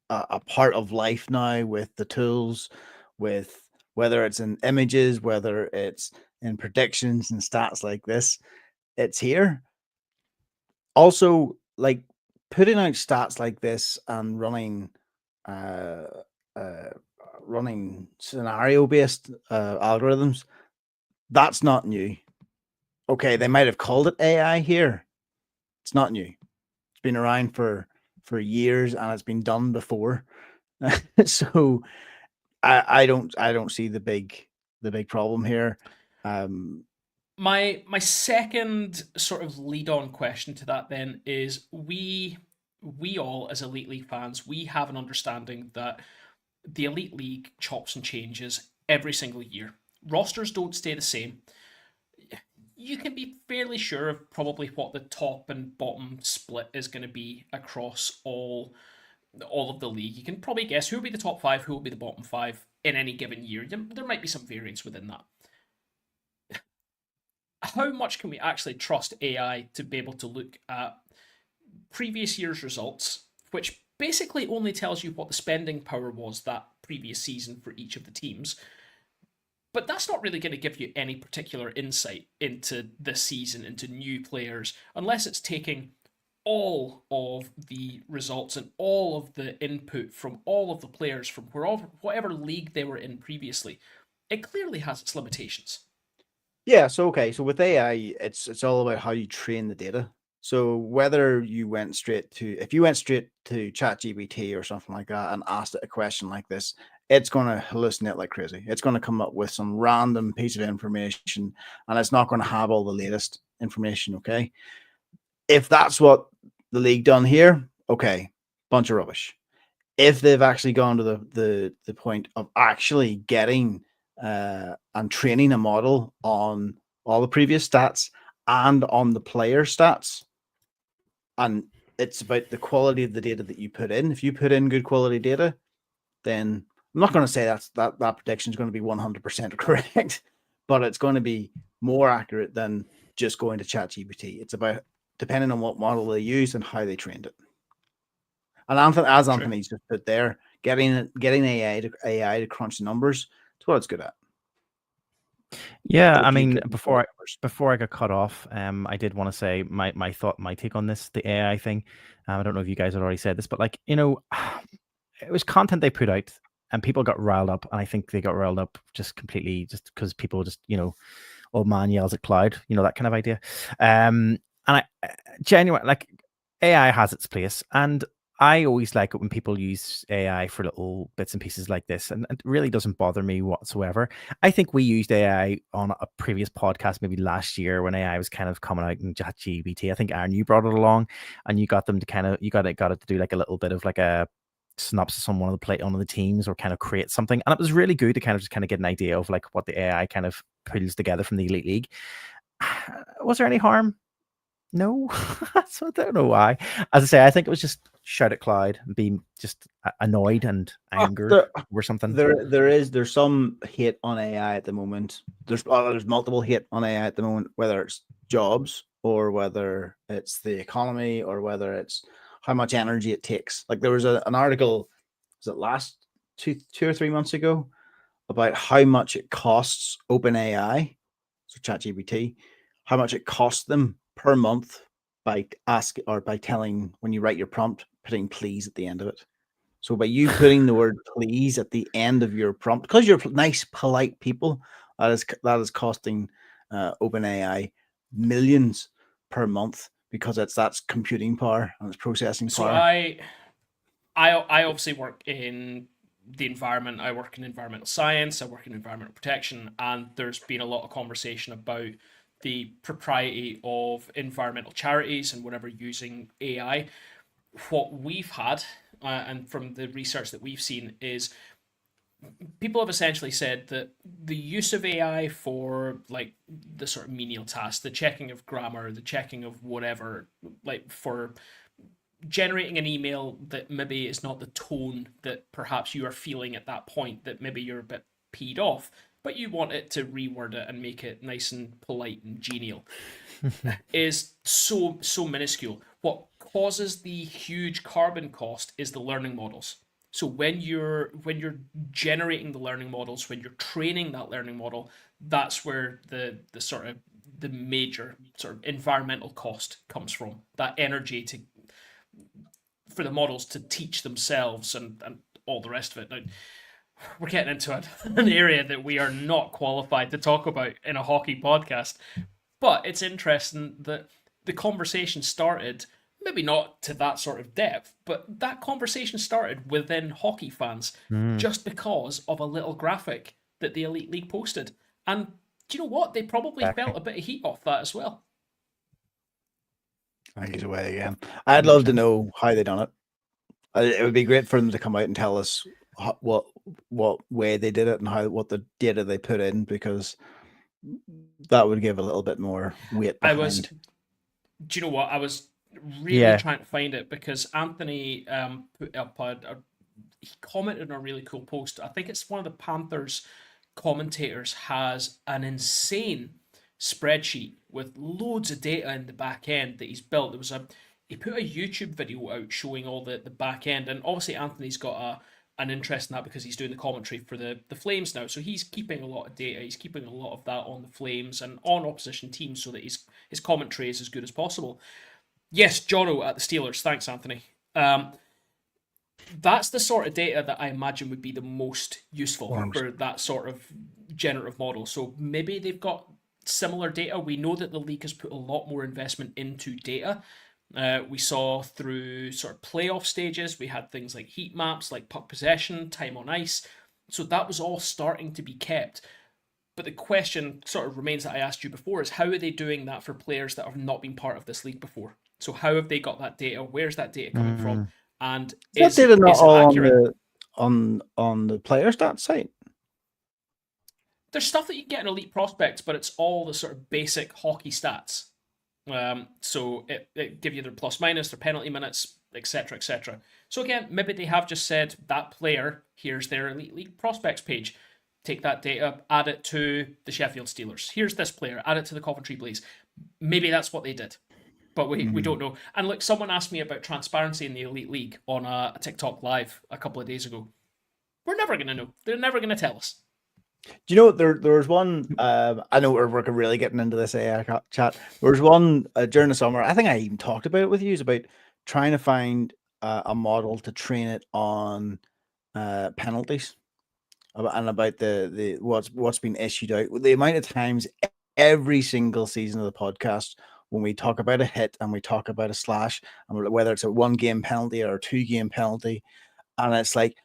a part of life now, with the tools, with whether it's in images, whether it's in predictions and stats like this, it's here. Also, like putting out stats like this and running scenario based algorithms, that's not new. Okay, they might have called it AI here. It's not new. It's been around for years and it's been done before. So I don't see the big problem here. My second sort of lead on question to that then is we all as Elite League fans, we have an understanding that the Elite League chops and changes every single year. Rosters don't stay the same. You can be fairly sure of probably what the top and bottom split is going to be across all of the league. You can probably guess who will be the top five, who will be the bottom five in any given year. There might be some variance within that. How much can we actually trust AI to be able to look at previous year's results, which basically only tells you what the spending power was that previous season for each of the teams? But that's not really going to give you any particular insight into this season, into new players, unless it's taking all of the results and all of the input from all of the players from whatever league they were in previously. It clearly has its limitations. Yeah, so with AI, it's all about how you train the data. So whether you went straight to ChatGPT or something like that and asked it a question like this, it's going to hallucinate like crazy. It's going to come up with some random piece of information, and it's not going to have all the latest information. Okay, if that's what the league done here, okay, bunch of rubbish. If they've actually gone to the point of actually getting and training a model on all the previous stats and on the player stats, and it's about the quality of the data that you put in. If you put in good quality data, then I'm not going to say that prediction is going to be 100% correct, but it's going to be more accurate than just going to ChatGPT. It's about depending on what model they use and how they trained it. And Anthony's just put there, getting AI to crunch the numbers, it's what it's good at. Yeah, I mean, before I got cut off, I did want to say my take on this, the AI thing. I don't know if you guys had already said this, but it was content they put out, and people got riled up, and I think they got riled up just completely just because people just old man yells at cloud, that kind of idea. And I genuinely AI has its place, and I always like it when people use AI for little bits and pieces like this, and it really doesn't bother me whatsoever. I think we used AI on a previous podcast, maybe last year, when AI was kind of coming out in ChatGPT. I think Aaron, you brought it along, and you got them to got it to do like a little bit of like a synopsis on one of the teams, or kind of create something, and it was really good to kind of get an idea of like what the AI kind of pulls together from the Elite League. Was there any harm? No. So I don't know why. As I say, I think it was just shout at Cloud and be just annoyed and angered or something. There's some hate on AI at the moment. There's multiple hate on AI at the moment, whether it's jobs or whether it's the economy or whether it's how much energy it takes. Like there was an article, was it last two or 3 months ago, about how much it costs OpenAI, so ChatGPT, how much it costs them per month by telling, when you write your prompt, putting please at the end of it. So by you putting the word please at the end of your prompt, because you're nice, polite people, that is costing OpenAI millions per month, because that's computing power and it's processing So power. I obviously work in the environment. I work in environmental science. I work in environmental protection, and there's been a lot of conversation about the propriety of environmental charities and whatever using AI. What we've had, and from the research that we've seen, is people have essentially said that the use of AI for like the sort of menial tasks, the checking of grammar, the checking of whatever, like for generating an email that maybe is not the tone that perhaps you are feeling at that point, that maybe you're a bit peed off, but you want it to reword it and make it nice and polite and genial, is so minuscule. What causes the huge carbon cost is the learning models. So when you're generating the learning models, when you're training that learning model, that's where the sort of the major sort of environmental cost comes from. That energy to for the models to teach themselves and all the rest of it. Now, we're getting into an area that we are not qualified to talk about in a hockey podcast, but it's interesting that the conversation started, maybe not to that sort of depth, but that conversation started within hockey fans just because of a little graphic that the Elite League posted. And do you know what? They probably felt a bit of heat off that as well. I think he's away again. I'd love to know how they done it. It would be great for them to come out and tell us what way they did it and what the data they put in, because that would give a little bit more weight behind. Do you know what? I was really trying to find it because Anthony put up he commented on a really cool post. I think it's one of the Panthers commentators has an insane spreadsheet with loads of data in the back end that he's built. He put a YouTube video out showing all the back end, and obviously Anthony's got an interest in that because he's doing the commentary for the Flames now. So he's keeping a lot of data. He's keeping a lot of that on the Flames and on opposition teams so that his commentary is as good as possible. Yes, Jono at the Steelers. Thanks, Anthony. That's the sort of data that I imagine would be the most useful for that sort of generative model. So maybe they've got similar data. We know that the league has put a lot more investment into data. We saw through sort of playoff stages, we had things like heat maps, like puck possession, time on ice. So that was all starting to be kept. But the question sort of remains that I asked you before is how are they doing that for players that have not been part of this league before? So how have they got that data? Where's that data coming from? And is that data not all accurate? on the player stats site? There's stuff that you can get in Elite Prospects, but it's all the sort of basic hockey stats. So it give you their plus minus, their penalty minutes, etc., etc. So again, maybe they have just said that player, here's their Elite League Prospects page. Take that data, add it to the Sheffield Steelers. Here's this player, add it to the Coventry Blaze. Maybe that's what they did, but we don't know. And look, someone asked me about transparency in the Elite League on a TikTok live a couple of days ago. We're never going to know. They're never going to tell us. Do you know there was one? I know we're really getting into this AI chat. There was one during the summer. I think I even talked about it with you. It's about trying to find a model to train it on penalties and about the what's been issued out. The amount of times every single season of the podcast when we talk about a hit and we talk about a slash, and whether it's a 1-game penalty or a 2-game penalty, and it's like,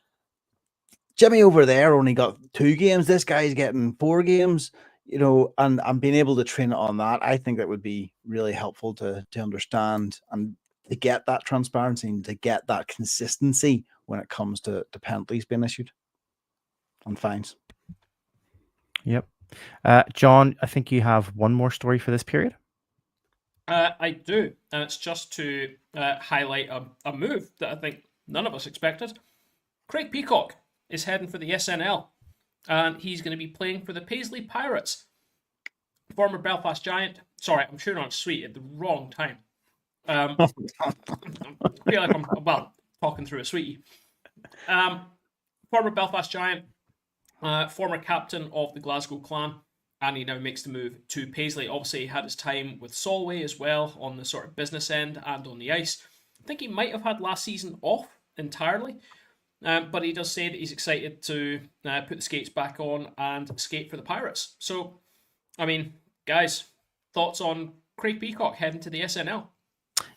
Jimmy over there only got 2 games. This guy's getting 4 games, and being able to train it on that, I think that would be really helpful to understand and to get that transparency and to get that consistency when it comes to penalties being issued and fines. Yep. John, I think you have one more story for this period. I do, and it's just to highlight a move that I think none of us expected. Craig Peacock is heading for the SNL, and he's going to be playing for the Paisley Pirates. Former Belfast Giant. Sorry, I'm chewing on a sweet at the wrong time. I feel like I'm, talking through a sweetie. Former Belfast Giant, former captain of the Glasgow Clan, and he now makes the move to Paisley. Obviously, he had his time with Solway as well on the sort of business end and on the ice. I think he might have had last season off entirely, but he does say that he's excited to put the skates back on and skate for the Pirates. So, I mean, guys, thoughts on Craig Peacock heading to the SNL?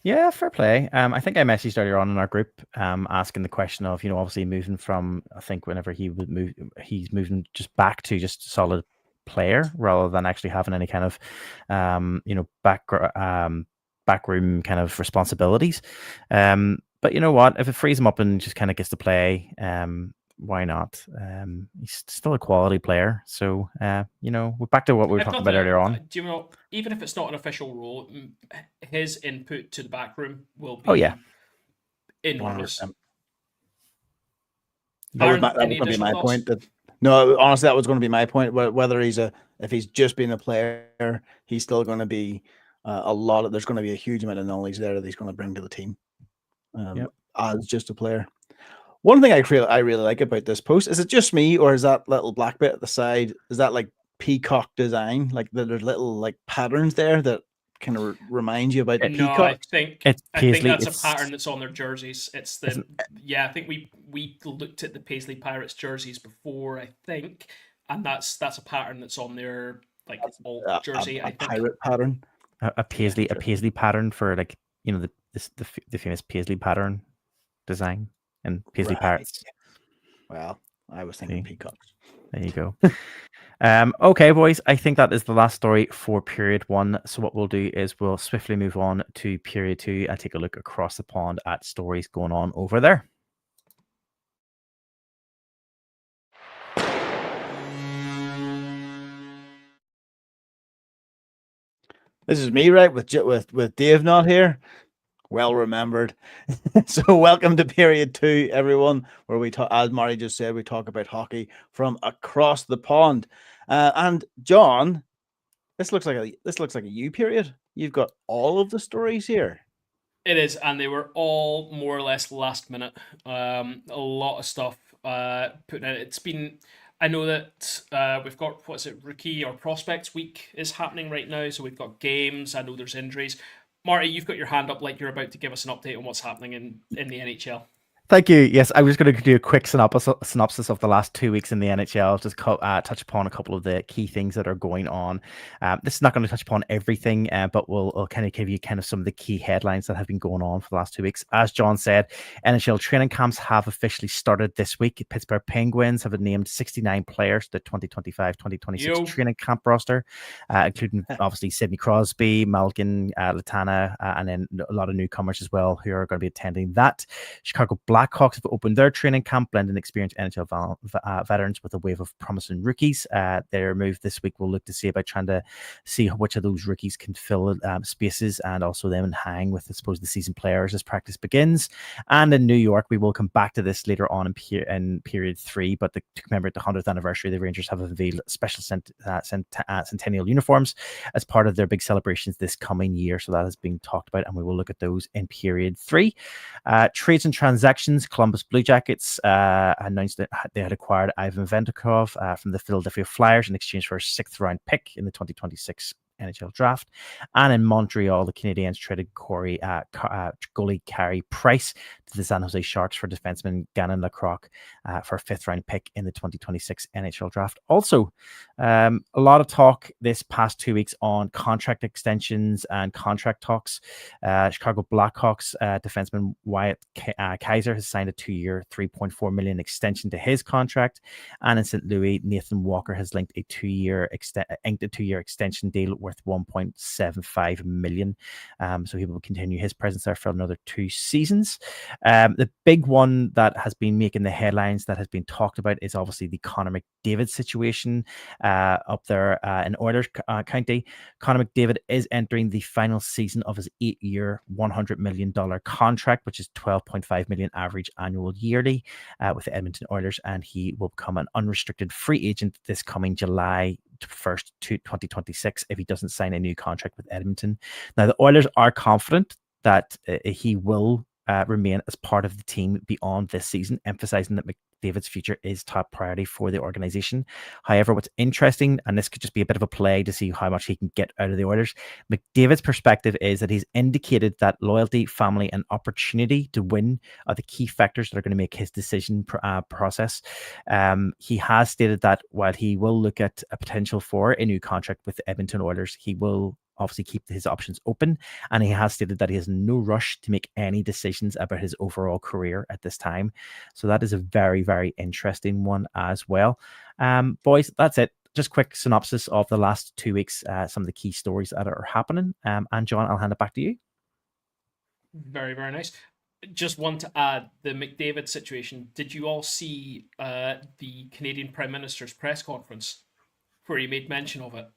Yeah, fair play. I think I messaged earlier on in our group, asking the question of, obviously moving from, I think whenever he would move, he's moving just back to just a solid player rather than actually having any kind of, backroom kind of responsibilities. But you know what? If it frees him up and just kind of gets to play, why not? He's still a quality player. So, we're back to what we were talking about earlier on. Do you know, even if it's not an official role, his input to the back room will be enormous. 100%. That was going to be my point. No, honestly, that was going to be my point. Whether if he's just being a player, he's still going to be there's going to be a huge amount of knowledge there that he's going to bring to the team as just a player. One thing I really like about this post, is it just me, or is that little black bit at the side, is that like peacock design? Like there's little like patterns there that kind of remind you about the peacock? I think that's a pattern that's on their jerseys. It's the I think we looked at the Paisley Pirates jerseys before, I think, and that's a pattern that's on their like jersey. I think pirate pattern, a Paisley pattern for like the famous Paisley pattern design and Paisley Pirates. Well, I was thinking peacocks. There you go. Okay, boys, I think that is the last story for period 1. So what we'll do is we'll swiftly move on to period 2 and take a look across the pond at stories going on over there. This is me, right? With Dave not here. Well remembered. So welcome to period 2, everyone, where we talk, as Mari just said, we talk about hockey from across the pond. And John, this looks like a you period. You've got all of the stories here. It is, and they were all more or less last minute. A lot of stuff put in. It's been. I know that we've got rookie or prospects week is happening right now, so we've got games. I know there's injuries. Marty, you've got your hand up like you're about to give us an update on what's happening in the NHL. Thank you. Yes, I was going to do a quick synopsis of the last 2 weeks in the NHL, just touch upon a couple of the key things that are going on. This is not going to touch upon everything, but we'll kind of give you kind of some of the key headlines that have been going on for the last 2 weeks. As John said, NHL training camps have officially started this week. Pittsburgh Penguins have named 69 players to the 2025-2026 training camp roster, including obviously Sidney Crosby, Malkin, Latana, and then a lot of newcomers as well who are going to be attending that. Chicago Blackhawks have opened their training camp, blending experienced NHL veterans with a wave of promising rookies. Their move this week will look to see about trying to see which of those rookies can fill spaces and also then hang with, I suppose, the season players as practice begins. And in New York, we will come back to this later on in period 3, but to commemorate the 100th anniversary, the Rangers have unveiled special centennial uniforms as part of their big celebrations this coming year. So that has been talked about, and we will look at those in period 3. Trades and transactions. Columbus Blue Jackets announced that they had acquired Ivan Ventikov from the Philadelphia Flyers in exchange for a 6th round pick in the 2026 NHL draft. And in Montreal, the Canadiens traded goalie Carey Price to the San Jose Sharks for defenseman Gannon Lacroix for a 5th round pick in the 2026 NHL draft. Also, a lot of talk this past 2 weeks on contract extensions and contract talks. Chicago Blackhawks defenseman Wyatt Kaiser has signed a 2-year, $3.4 million extension to his contract. And in St. Louis, Nathan Walker has linked a 2-year extension deal worth $1.75 million. So he will continue his presence there for another 2 seasons. The big one that has been making the headlines, that has been talked about, is obviously the Connor McDavid situation up there in Oilers County. Connor McDavid is entering the final season of his 8-year, $100 million contract, which is $12.5 million average annual yearly with the Edmonton Oilers, and he will become an unrestricted free agent this coming July 1st to 2026 if he doesn't sign a new contract with Edmonton. Now, the Oilers are confident that he will remain as part of the team beyond this season, emphasizing that McDavid's future is top priority for the organization. However, what's interesting, and this could just be a bit of a play to see how much he can get out of the Oilers, McDavid's perspective is that he's indicated that loyalty, family, and opportunity to win are the key factors that are going to make his decision process. He has stated that while he will look at a potential for a new contract with the Edmonton Oilers, he will obviously keep his options open, and he has stated that he has no rush to make any decisions about his overall career at this time. So that is a very, very interesting one as well. Boys, that's it. Just quick synopsis of the last 2 weeks, some of the key stories that are happening. And John, I'll hand it back to you. Very, very nice. Just want to add the McDavid situation. Did you all see the Canadian Prime Minister's press conference where he made mention of it?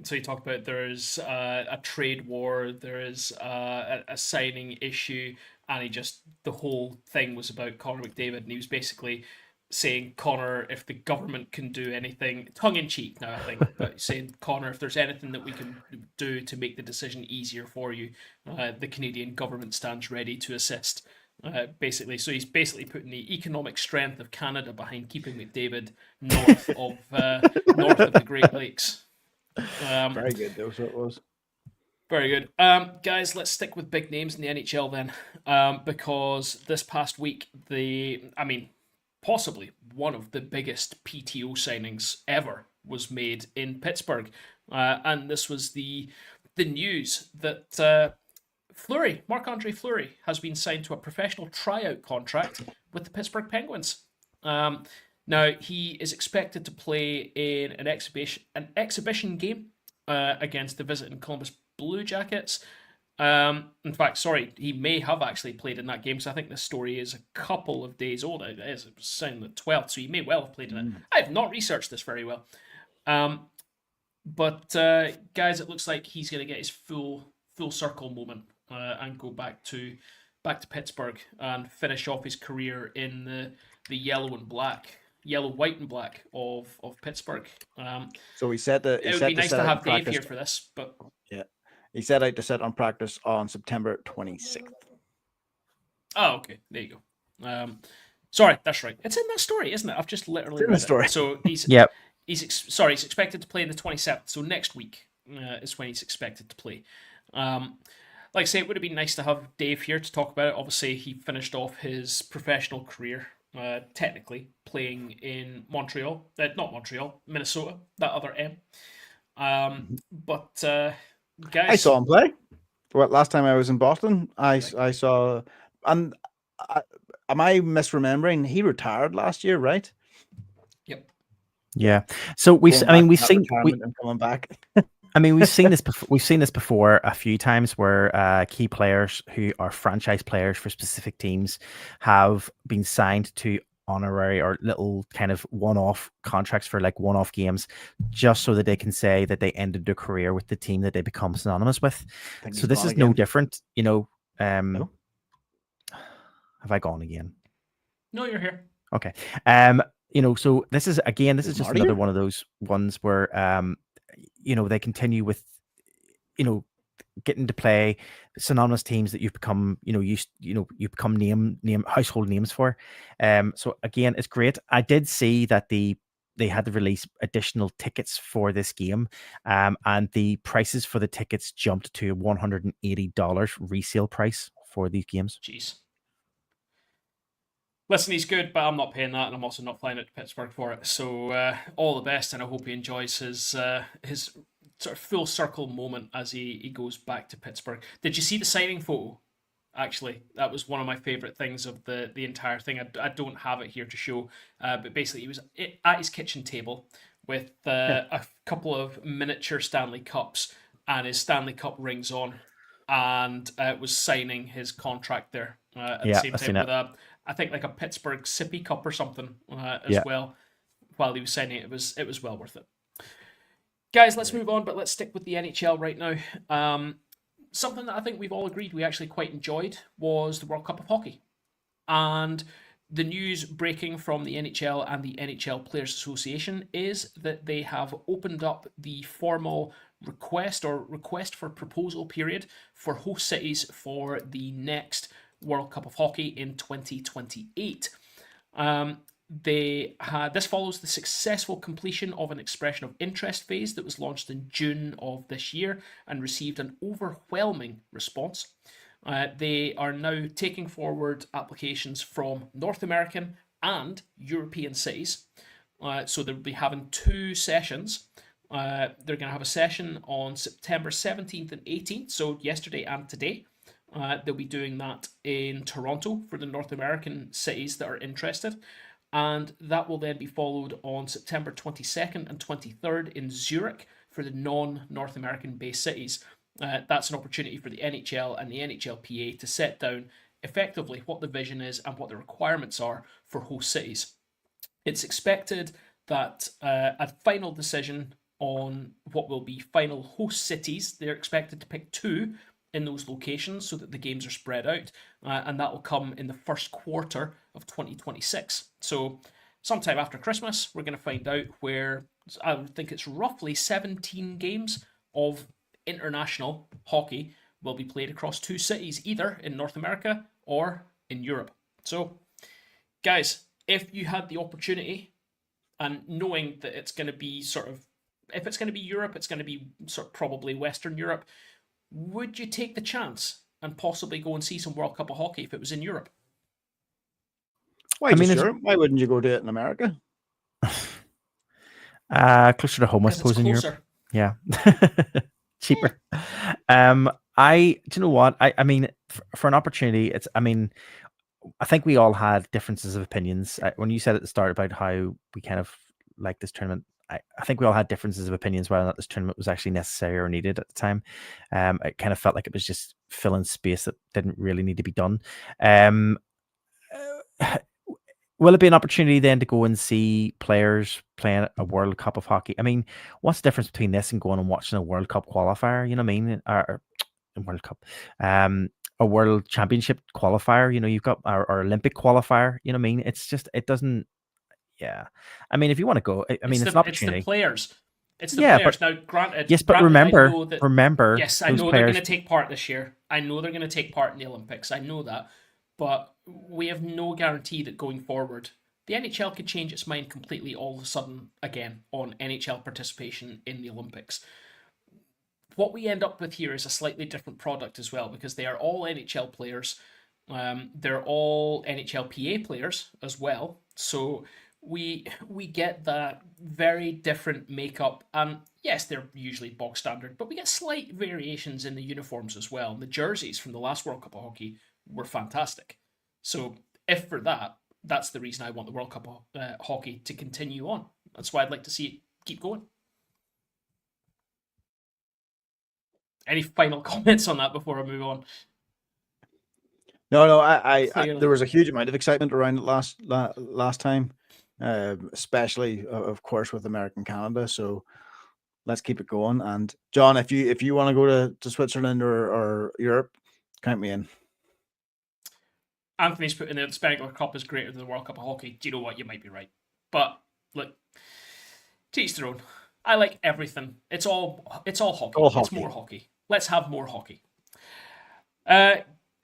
So he talked about there's a trade war, there is a signing issue, and the whole thing was about Connor McDavid, and he was basically saying, Connor, if the government can do anything, tongue in cheek now, I think, but saying, Connor, if there's anything that we can do to make the decision easier for you, the Canadian government stands ready to assist. Basically, so he's basically putting the economic strength of Canada behind keeping McDavid north of the Great Lakes. Very good, though. So it was very good. Guys, let's stick with big names in the NHL then, because this past week, possibly one of the biggest PTO signings ever was made in Pittsburgh, and this was the news that Marc-Andre Fleury has been signed to a professional tryout contract with the Pittsburgh Penguins. Now, he is expected to play in an exhibition game against the visiting Columbus Blue Jackets. In fact, he may have actually played in that game, because I think this story is a couple of days old. It was signed the 12th, so he may well have played in it. I have not researched this very well. But guys, it looks like he's going to get his full circle moment and go back to Pittsburgh and finish off his career in the yellow, white, and black of Pittsburgh. so he said that it would be nice to have Dave here for this, but yeah, he set out to set on practice on September 26th. Oh, okay, there you go. Sorry, that's right. It's in that story, isn't it? I've just literally read the story. it. So he's he's expected to play on the 27th. So next week is when he's expected to play. Like I say, it would have been nice to have Dave here to talk about it. Obviously, he finished off his professional career, technically, playing in Montreal. Not Montreal, Minnesota, that other M. But, guys... I saw him play. Last time I was in Boston, I saw... And am I misremembering? He retired last year, right? Yep. Yeah. So we've seen... coming back. We've seen this before. We've seen this before a few times where key players who are franchise players for specific teams have been signed to honorary or little kind of one-off contracts for like one-off games, just so that they can say that they ended their career with the team that they become synonymous with. So this is no different, No? Have I gone again? No, you're here. Okay. So this is just another one of those ones where they continue with, getting to play synonymous teams that you've become, you've become name household names for. So again, it's great. I did see that they had to release additional tickets for this game, and the prices for the tickets jumped to $180 resale price for these games. Jeez. Listen, he's good, but I'm not paying that, and I'm also not flying out to Pittsburgh for it. So all the best, and I hope he enjoys his sort of full circle moment as he goes back to Pittsburgh. Did you see the signing photo? Actually, that was one of my favorite things of the entire thing. I don't have it here to show, but basically he was at his kitchen table with a couple of miniature Stanley Cups and his Stanley Cup rings on, and was signing his contract there. at the Yeah, same I've seen time it. with I think like a Pittsburgh Sippy Cup or something as Yeah. well. While he was signing it, it was well worth it. Guys, let's Right. move on, but let's stick with the NHL right now. Something that I think we've all agreed we actually quite enjoyed was the World Cup of Hockey. And the news breaking from the NHL and the NHL Players Association is that they have opened up the formal request for proposal period for host cities for the next World Cup of Hockey in 2028. This follows the successful completion of an expression of interest phase that was launched in June of this year and received an overwhelming response. They are now taking forward applications from North American and European cities. So they'll be having 2 sessions. They're going to have a session on September 17th and 18th, so yesterday and today. They'll be doing that in Toronto for the North American cities that are interested. And that will then be followed on September 22nd and 23rd in Zurich for the non-North American based cities. That's an opportunity for the NHL and the NHLPA to set down effectively what the vision is and what the requirements are for host cities. It's expected that a final decision on what will be final host cities, they're expected to pick 2 in those locations so that the games are spread out, and that will come in the first quarter of 2026. So sometime after Christmas, we're going to find out where I would think it's roughly 17 games of international hockey will be played across 2 cities, either in North America or in Europe. So, guys, if you had the opportunity, and knowing that it's going to be if it's going to be Europe, it's going to be sort of probably Western Europe, would you take the chance and possibly go and see some World Cup of Hockey if it was in Europe? Why just Europe? Why wouldn't you go do it in America? Closer to home, I Because it's suppose, in Europe. closer. Yeah. Cheaper. Do you know what? I mean, for an opportunity, I think we all had differences of opinions. When you said at the start about how we kind of like this tournament, I think we all had differences of opinions whether or not this tournament was actually necessary or needed at the time. It kind of felt like it was just filling space that didn't really need to be done. Will it be an opportunity then to go and see players playing a World Cup of Hockey? I mean, what's the difference between this and going and watching a World Cup qualifier? You know what I mean? Or World Cup, a World Championship qualifier. You know, you've got our Olympic qualifier. You know what I mean? It's just it doesn't. Yeah, I mean, if you want to go, I mean, it's an opportunity. It's the players. It's the Yeah, players. Now, granted, yes, but remember, yes, I know players, they're going to take part this year. I know they're going to take part in the Olympics. I know that, but we have no guarantee that going forward, the NHL could change its mind completely all of a sudden again on NHL participation in the Olympics. What we end up with here is a slightly different product as well, because they are all NHL players. They're all NHLPA players as well. So we get that very different makeup. Yes, they're usually box standard, but we get slight variations in the uniforms as well. The jerseys from the last World Cup of Hockey were fantastic. So if for that, that's the reason I want the World Cup of Hockey to continue on. That's why I'd like to see it keep going. Any final comments on that before I move on? No. I there was a huge amount of excitement around it last time, especially of course with American Canada. So let's keep it going. And John, if you want to go to Switzerland or Europe, count me in. Anthony's put in there the Spengler Cup is greater than the World Cup of Hockey. Do you know what? You might be right, but look, to each their own. I like everything. It's all hockey. It's more hockey. Let's have more hockey.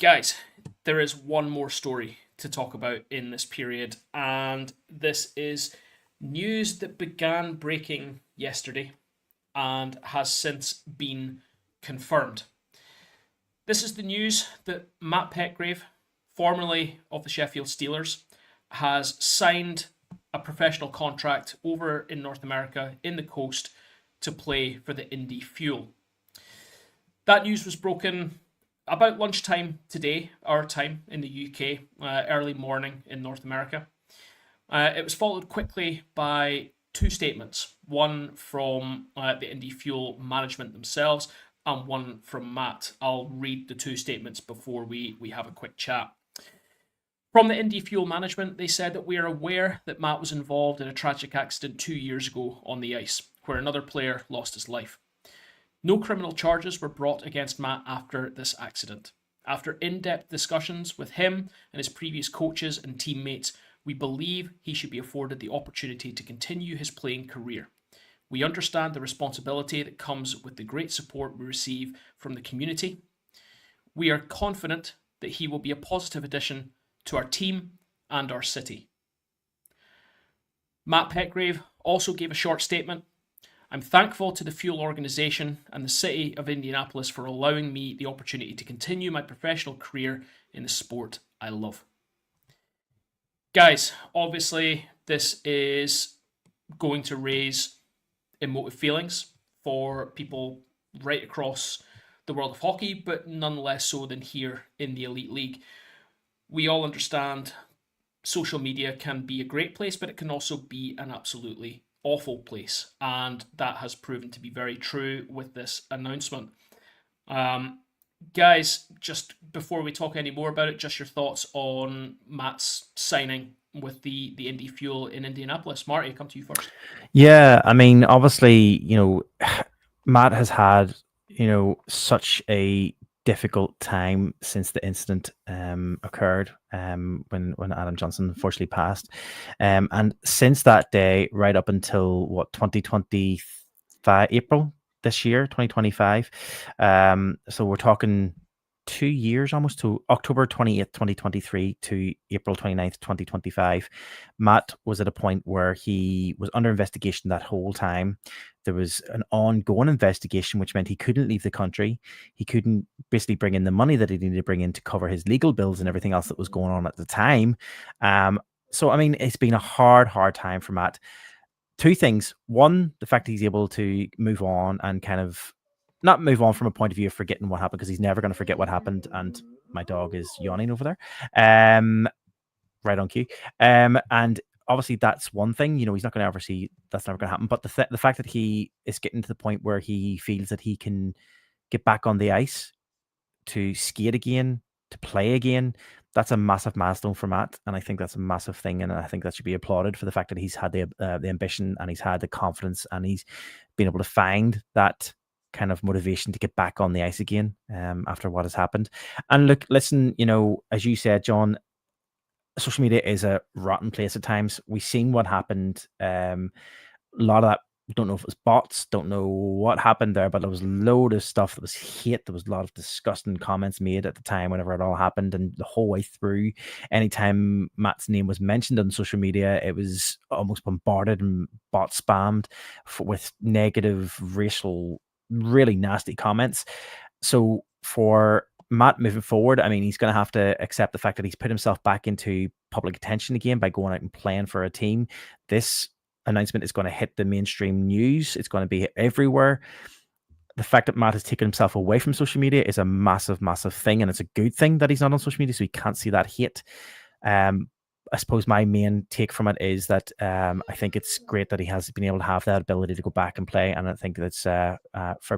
Guys, there is one more story to talk about in this period, and this is news that began breaking yesterday and has since been confirmed. This is the news that Matt Petgrave, formerly of the Sheffield Steelers, has signed a professional contract over in North America, in the coast, to play for the Indy Fuel. That news was broken about lunchtime today, our time in the UK, early morning in North America. It was followed quickly by 2 statements, one from the Indy Fuel management themselves and one from Matt. I'll read the 2 statements before we have a quick chat. From the Indy Fuel management, they said that we are aware that Matt was involved in a tragic accident 2 years ago on the ice, where another player lost his life. No criminal charges were brought against Matt after this accident. After in-depth discussions with him and his previous coaches and teammates, we believe he should be afforded the opportunity to continue his playing career. We understand the responsibility that comes with the great support we receive from the community. We are confident that he will be a positive addition to our team and our city. Matt Petgrave also gave a short statement. I'm thankful to the Fuel organisation and the City of Indianapolis for allowing me the opportunity to continue my professional career in the sport I love. Guys, obviously this is going to raise emotive feelings for people right across the world of hockey, but none less so than here in the Elite League. We all understand social media can be a great place, but it can also be an absolutely awful place, and that has proven to be very true with this announcement. Guys, just before we talk any more about it, just your thoughts on Matt's signing with the Indy Fuel in Indianapolis. Marty, come to you first. Yeah, I mean, obviously, Matt has had, such a difficult time since the incident occurred when Adam Johnson unfortunately passed. And since that day, right up until 2025, April this year, 2025. So we're talking 2 years almost, to October 28th, 2023 to April 29th, 2025. Matt was at a point where he was under investigation that whole time. There was an ongoing investigation, which meant he couldn't leave the country. He couldn't basically bring in the money that he needed to bring in to cover his legal bills and everything else that was going on at the time. So, I mean, it's been a hard time for Matt. Two things. One, the fact that he's able to move on and kind of not move on from a point of view of forgetting what happened, because he's never going to forget what happened. And my dog is yawning over there. Right on cue. And obviously that's one thing, he's not going to ever see, that's never going to happen. But the fact that he is getting to the point where he feels that he can get back on the ice to skate again, to play again, that's a massive milestone for Matt. And I think that's a massive thing. And I think that should be applauded for the fact that he's had the ambition, and he's had the confidence, and he's been able to find that kind of motivation to get back on the ice again after what has happened. And look, listen, as you said, John, social media is a rotten place at times. We've seen what happened. A lot of that, don't know if it was bots, don't know what happened there, but there was a load of stuff that was hate. There was a lot of disgusting comments made at the time whenever it all happened, and the whole way through, anytime Matt's name was mentioned on social media, it was almost bombarded and bot spammed with negative, racial, really nasty comments. So for Matt moving forward, I mean, he's going to have to accept the fact that he's put himself back into public attention again by going out and playing for a team. This announcement is going to hit the mainstream news. It's going to be everywhere. The fact that Matt has taken himself away from social media is a massive, massive thing, and it's a good thing that he's not on social media, so he can't see that hate. I suppose my main take from it is that I think it's great that he has been able to have that ability to go back and play, and I think that's fair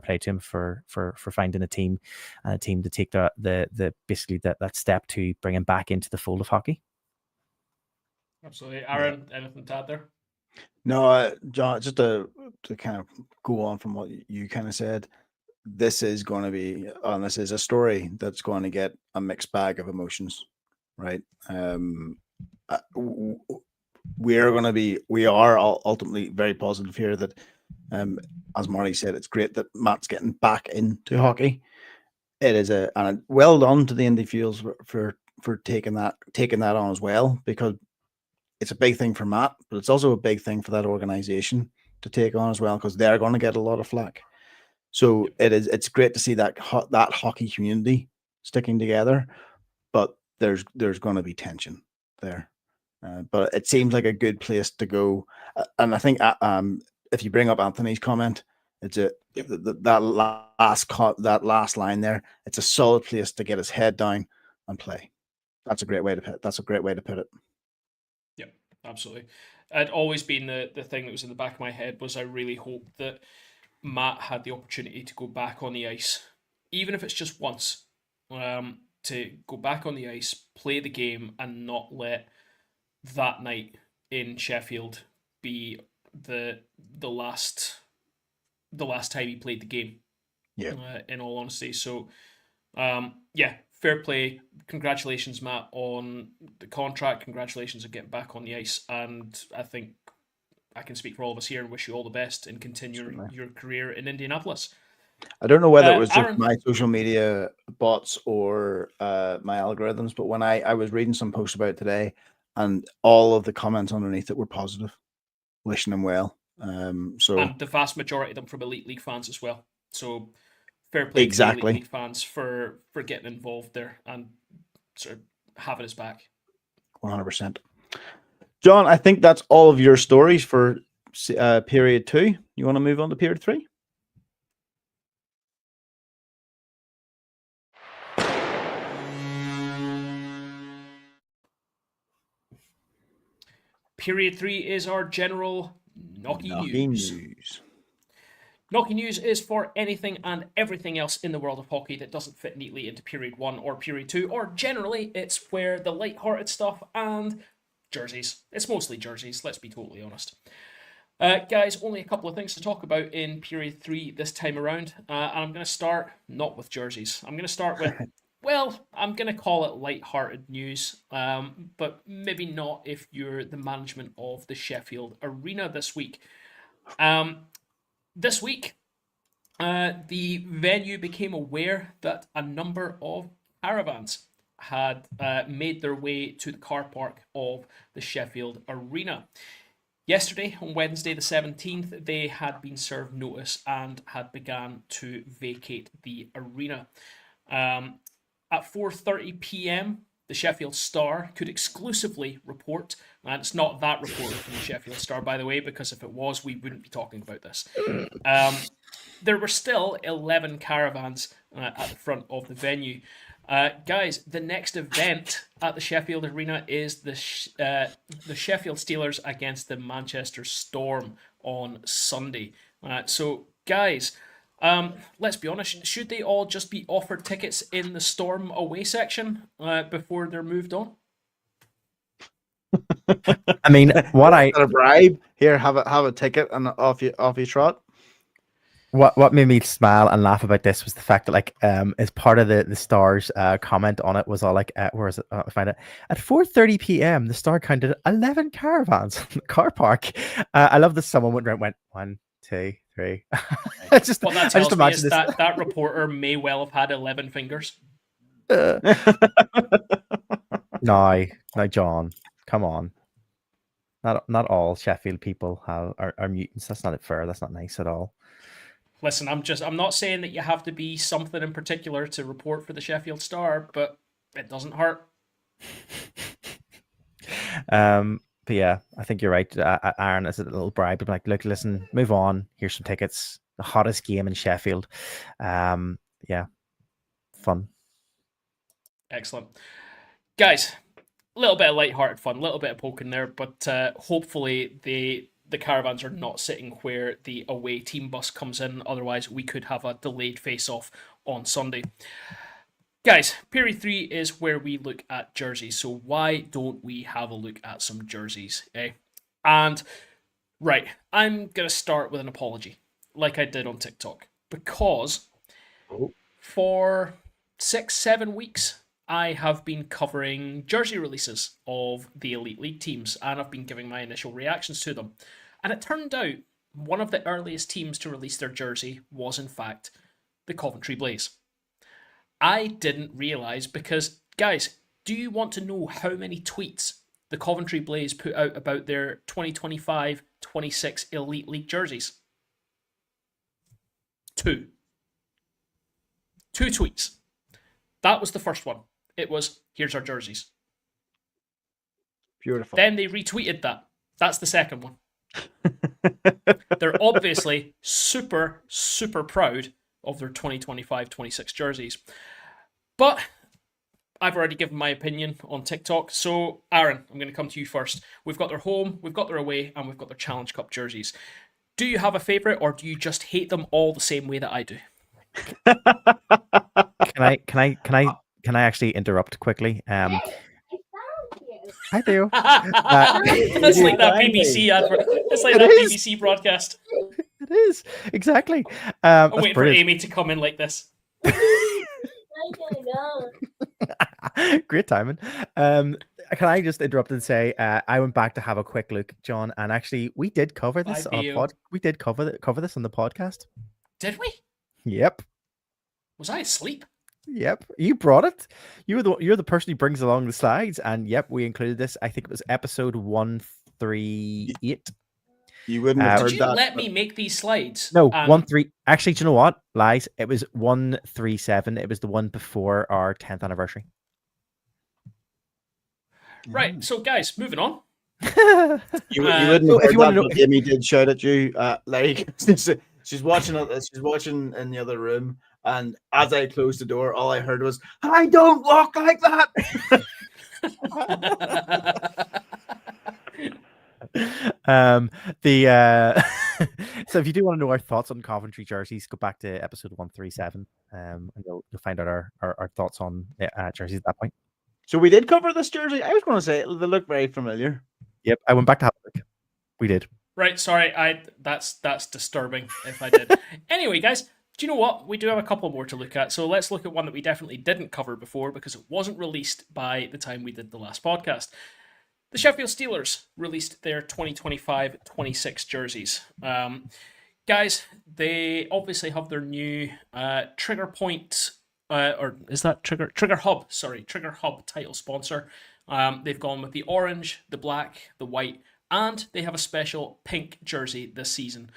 play to him for finding a team to take the basically that step to bring him back into the fold of hockey. Absolutely, Aaron. Anything to add there? No, John, just to kind of go on from what you kind of said, this is going to be, and this is a story that's going to get a mixed bag of emotions, right? We are ultimately very positive here that, as Marty said, it's great that Matt's getting back into hockey. It is and well done to the Indy Fuels for taking that on as well, because it's a big thing for Matt, but it's also a big thing for that organization to take on as well, because they're going to get a lot of flack. So it's great to see that hockey community sticking together, but there's going to be tension there. But it seems like a good place to go. And I think if you bring up Anthony's comment, it's that last line there. It's a solid place to get his head down and play. That's a great way to put it. Yeah, absolutely. I'd always been the thing that was in the back of my head was I really hoped that Matt had the opportunity to go back on the ice, even if it's just once. to go back on the ice, play the game, and not let that night in Sheffield be the last time he played the game. Yeah. In all honesty, so yeah, fair play. Congratulations, Matt, on the contract. Congratulations on getting back on the ice, and I think I can speak for all of us here and wish you all the best in continuing Certainly. your career in Indianapolis. I don't know whether it was just Aaron, my social media bots or my algorithms, but when I was reading some posts about it today, and all of the comments underneath it were positive, wishing him well. So and the vast majority of them from Elite League fans as well. So fair play to the exactly. Elite League fans for getting involved there and sort of having his back. 100%. John, I think that's all of your stories for period 2. You want to move on to period 3? Period 3 is our general Knocky News. News. Knocky News is for anything and everything else in the world of hockey that doesn't fit neatly into period 1 or period 2, or generally it's where the light-hearted stuff and jerseys. It's mostly jerseys, let's be totally honest. Guys, only a couple of things to talk about in period 3 this time around, and I'm going to start not with jerseys. I'm going to start with, well, I'm going to call it light-hearted news, but maybe not if you're the management of the Sheffield Arena this week. This week, the venue became aware that a number of caravans had made their way to the car park of the Sheffield Arena. Yesterday, on Wednesday the 17th, they had been served notice and had begun to vacate the arena. At 4:30 p.m, the Sheffield Star could exclusively report, and it's not that report from the Sheffield Star, by the way, because if it was, we wouldn't be talking about this. There were still 11 caravans at the front of the venue. Guys, the next event at the Sheffield Arena is the Sheffield Steelers against the Manchester Storm on Sunday. So, guys, let's be honest, should they all just be offered tickets in the Storm away section before they're moved on? I mean, what I a bribe here, have a ticket and off you trot. what made me smile and laugh about this was the fact that, like, as part of the Star's comment on it was all like, where is it? I find it at 4:30 p.m. The Star counted 11 caravans in the car park. I love that someone went around, went 1, 2, 3. What that tells me is that reporter may well have had 11 fingers. No, John, come on. Not all Sheffield people are mutants. That's not fair. That's not nice at all. Listen, I'm not saying that you have to be something in particular to report for the Sheffield Star, but it doesn't hurt. But yeah, I think you're right, Aaron. As a little bribe, but like, look, listen, move on. Here's some tickets. The hottest game in Sheffield. Yeah, fun. Excellent, guys. A little bit of light-hearted fun, a little bit of poking there, but hopefully the caravans are not sitting where the away team bus comes in. Otherwise, we could have a delayed face-off on Sunday. Guys, period 3 is where we look at jerseys. So why don't we have a look at some jerseys, eh? And, right, I'm going to start with an apology, like I did on TikTok. Because for 6-7 weeks, I have been covering jersey releases of the Elite League teams, and I've been giving my initial reactions to them. And it turned out one of the earliest teams to release their jersey was, in fact, the Coventry Blaze. I didn't realise because, guys, do you want to know how many tweets the Coventry Blaze put out about their 2025-26 Elite League jerseys? 2. 2 tweets. That was the first one. It was, here's our jerseys. Beautiful. Then they retweeted that. That's the second one. They're obviously super, super proud of their 2025-26 jerseys. But I've already given my opinion on TikTok. So, Aaron, I'm going to come to you first. We've got their home, we've got their away, and we've got their Challenge Cup jerseys. Do you have a favourite, or do you just hate them all the same way that I do? Can I can I actually interrupt quickly? Hi Theo. That's You like that find me. BBC advert. It's like It that is. BBC broadcast. It is exactly. I'm That's waiting for brilliant. Amy to come in like this. Great timing. Can I just interrupt and say I went back to have a quick look, John, and actually we did cover this Bye, on a Theo. pod. We did cover this on the podcast. Did we? Yep. Was I asleep? Yep, you brought it. You're the person who brings along the slides, and yep, we included this. I think it was episode 138. You wouldn't have Did heard Did you that. let me make these slides? No, And 13. Actually, do you know what? Lies. It was 137. It was the one before our 10th anniversary. right, so guys, moving on. You Uh, wouldn't so have if heard you wanna that, know- but Amy did shout at you. Like she's watching it. She's watching in the other room, and as I closed the door, all I heard was, "I don't walk like that." The so if you do want to know our thoughts on Coventry jerseys, go back to episode 137, and you'll find out our thoughts on jerseys at that point. So we did cover this jersey. I was going to say they look very familiar. Yep, I went back to have a look. We did. Right, sorry, that's disturbing if I did. Anyway, guys, do you know what? We do have a couple more to look at, so let's look at one that we definitely didn't cover before because it wasn't released by the time we did the last podcast. The Sheffield Steelers released their 2025-26 jerseys. Guys, they obviously have their new Trigger Point, or is that Trigger Hub? Sorry, Trigger Hub title sponsor. They've gone with the orange, the black, the white, and they have a special pink jersey this season.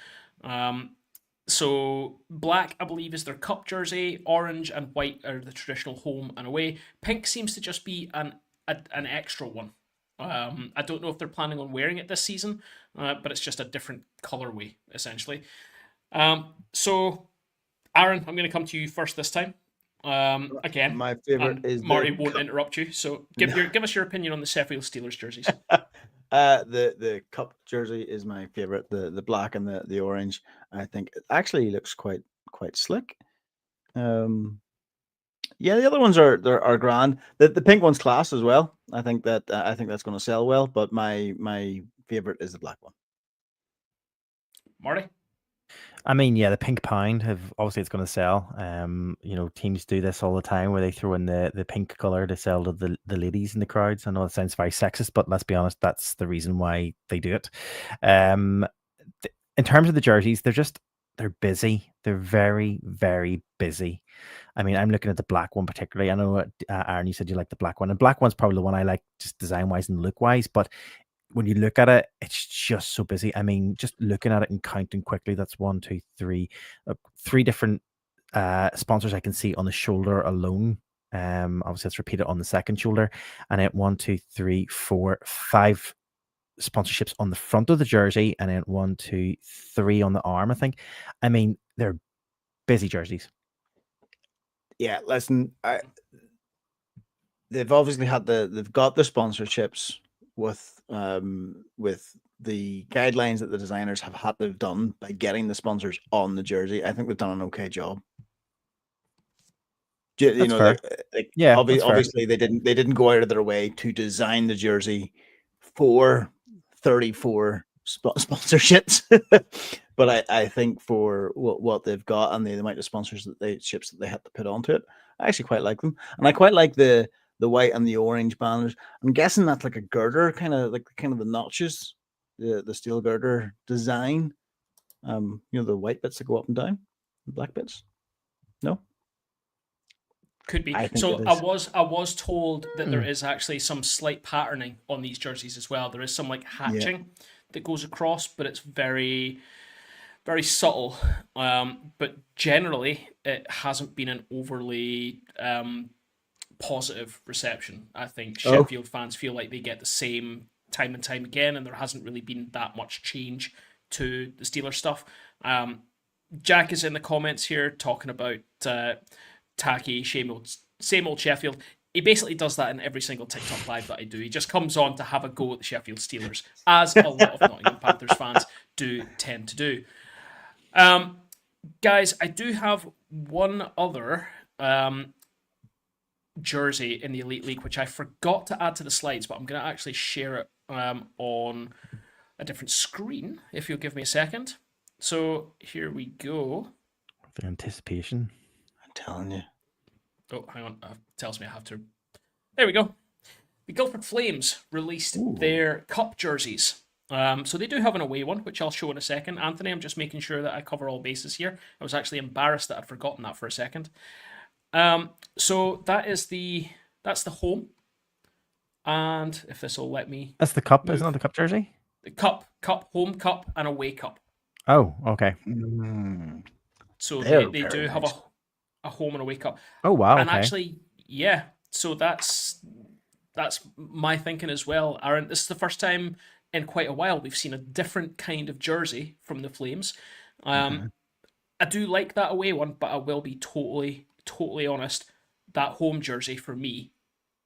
So black, I believe, is their cup jersey. Orange and white are the traditional home and away. Pink seems to just be an extra one. I don't know if they're planning on wearing it this season, but it's just a different colorway, essentially. So, Aaron, I'm going to come to you first this time. Again, My favorite is Marty won't interrupt you. So, give us your opinion on the Sheffield Steelers jerseys. The cup jersey is my favorite. The black and the orange. I think it actually looks quite slick. Yeah, the other ones are grand. The pink one's class as well. I think that's going to sell well. But my favorite is the black one. Marty? I mean, yeah, the pink pound obviously it's going to sell. Teams do this all the time where they throw in the pink color to sell to the ladies in the crowds. I know it sounds very sexist, but let's be honest, that's the reason why they do it. In terms of the jerseys, they're busy. They're very, very busy. I mean, I'm looking at the black one particularly. I know, Aaron, you said you like the black one, and black one's probably the one I like just design wise and look wise, but when you look at it, it's just so busy. I mean, just looking at it and counting quickly, that's 1, 2, 3, 3 different sponsors I can see on the shoulder alone. Obviously, it's repeated on the second shoulder, and then 1, 2, 3, 4, 5 sponsorships on the front of the jersey, and then 1, 2, 3 on the arm. I think. I mean, they're busy jerseys. Yeah, listen, they've obviously they've got the sponsorships with the guidelines that the designers have had to have done by getting the sponsors on the jersey. I think they've done an okay job. That's fair. Yeah, obviously they didn't go out of their way to design the jersey for 34 sponsorships, but I think for what they've got and the amount of sponsorships that they had to put onto it, I actually quite like them, and I quite like the white and the orange banners. I'm guessing that's like a girder, kind of the notches, the steel girder design. The white bits that go up and down, the black bits. No, could be. So I was told that there is actually some slight patterning on these jerseys as well. There is some like hatching that goes across, but it's very, very subtle. But generally, it hasn't been an overly positive reception. I think Sheffield fans feel like they get the same time and time again, and there hasn't really been that much change to the Steelers stuff. Jack is in the comments here talking about tacky, same old Sheffield. He basically does that in every single TikTok live that I do. He just comes on to have a go at the Sheffield Steelers, as a lot of Nottingham Panthers fans do tend to do. Guys, I do have one other jersey in the Elite League, which I forgot to add to the slides, but I'm going to actually share it on a different screen, if you'll give me a second. So here we go. The anticipation. I'm telling you. Oh, hang on. It tells me I have to. There we go. The Guildford Flames released their cup jerseys. So they do have an away one, which I'll show in a second. Anthony, I'm just making sure that I cover all bases here. I was actually embarrassed that I'd forgotten that for a second. So that's the home. And if this will let me... That's the cup, move. isn't it? The cup jersey? The cup, home cup, and away cup. Oh, okay. So They're they do very have nice. a home and away cup. Oh, wow. And Okay. actually, yeah, so that's my thinking as well, Aaron. This is the first time in quite a while we've seen a different kind of jersey from the Flames. I do like that away one, but I will be totally honest. That home jersey for me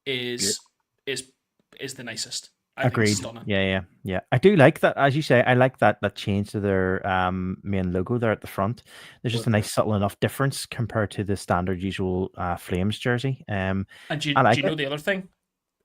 is the nicest. I think Agreed. it's stunning. Yeah. I do like that, as you say. I like that change to their main logo there at the front. There's just a nice subtle enough difference compared to the standard usual Flames jersey. And do I like you know it. the other thing?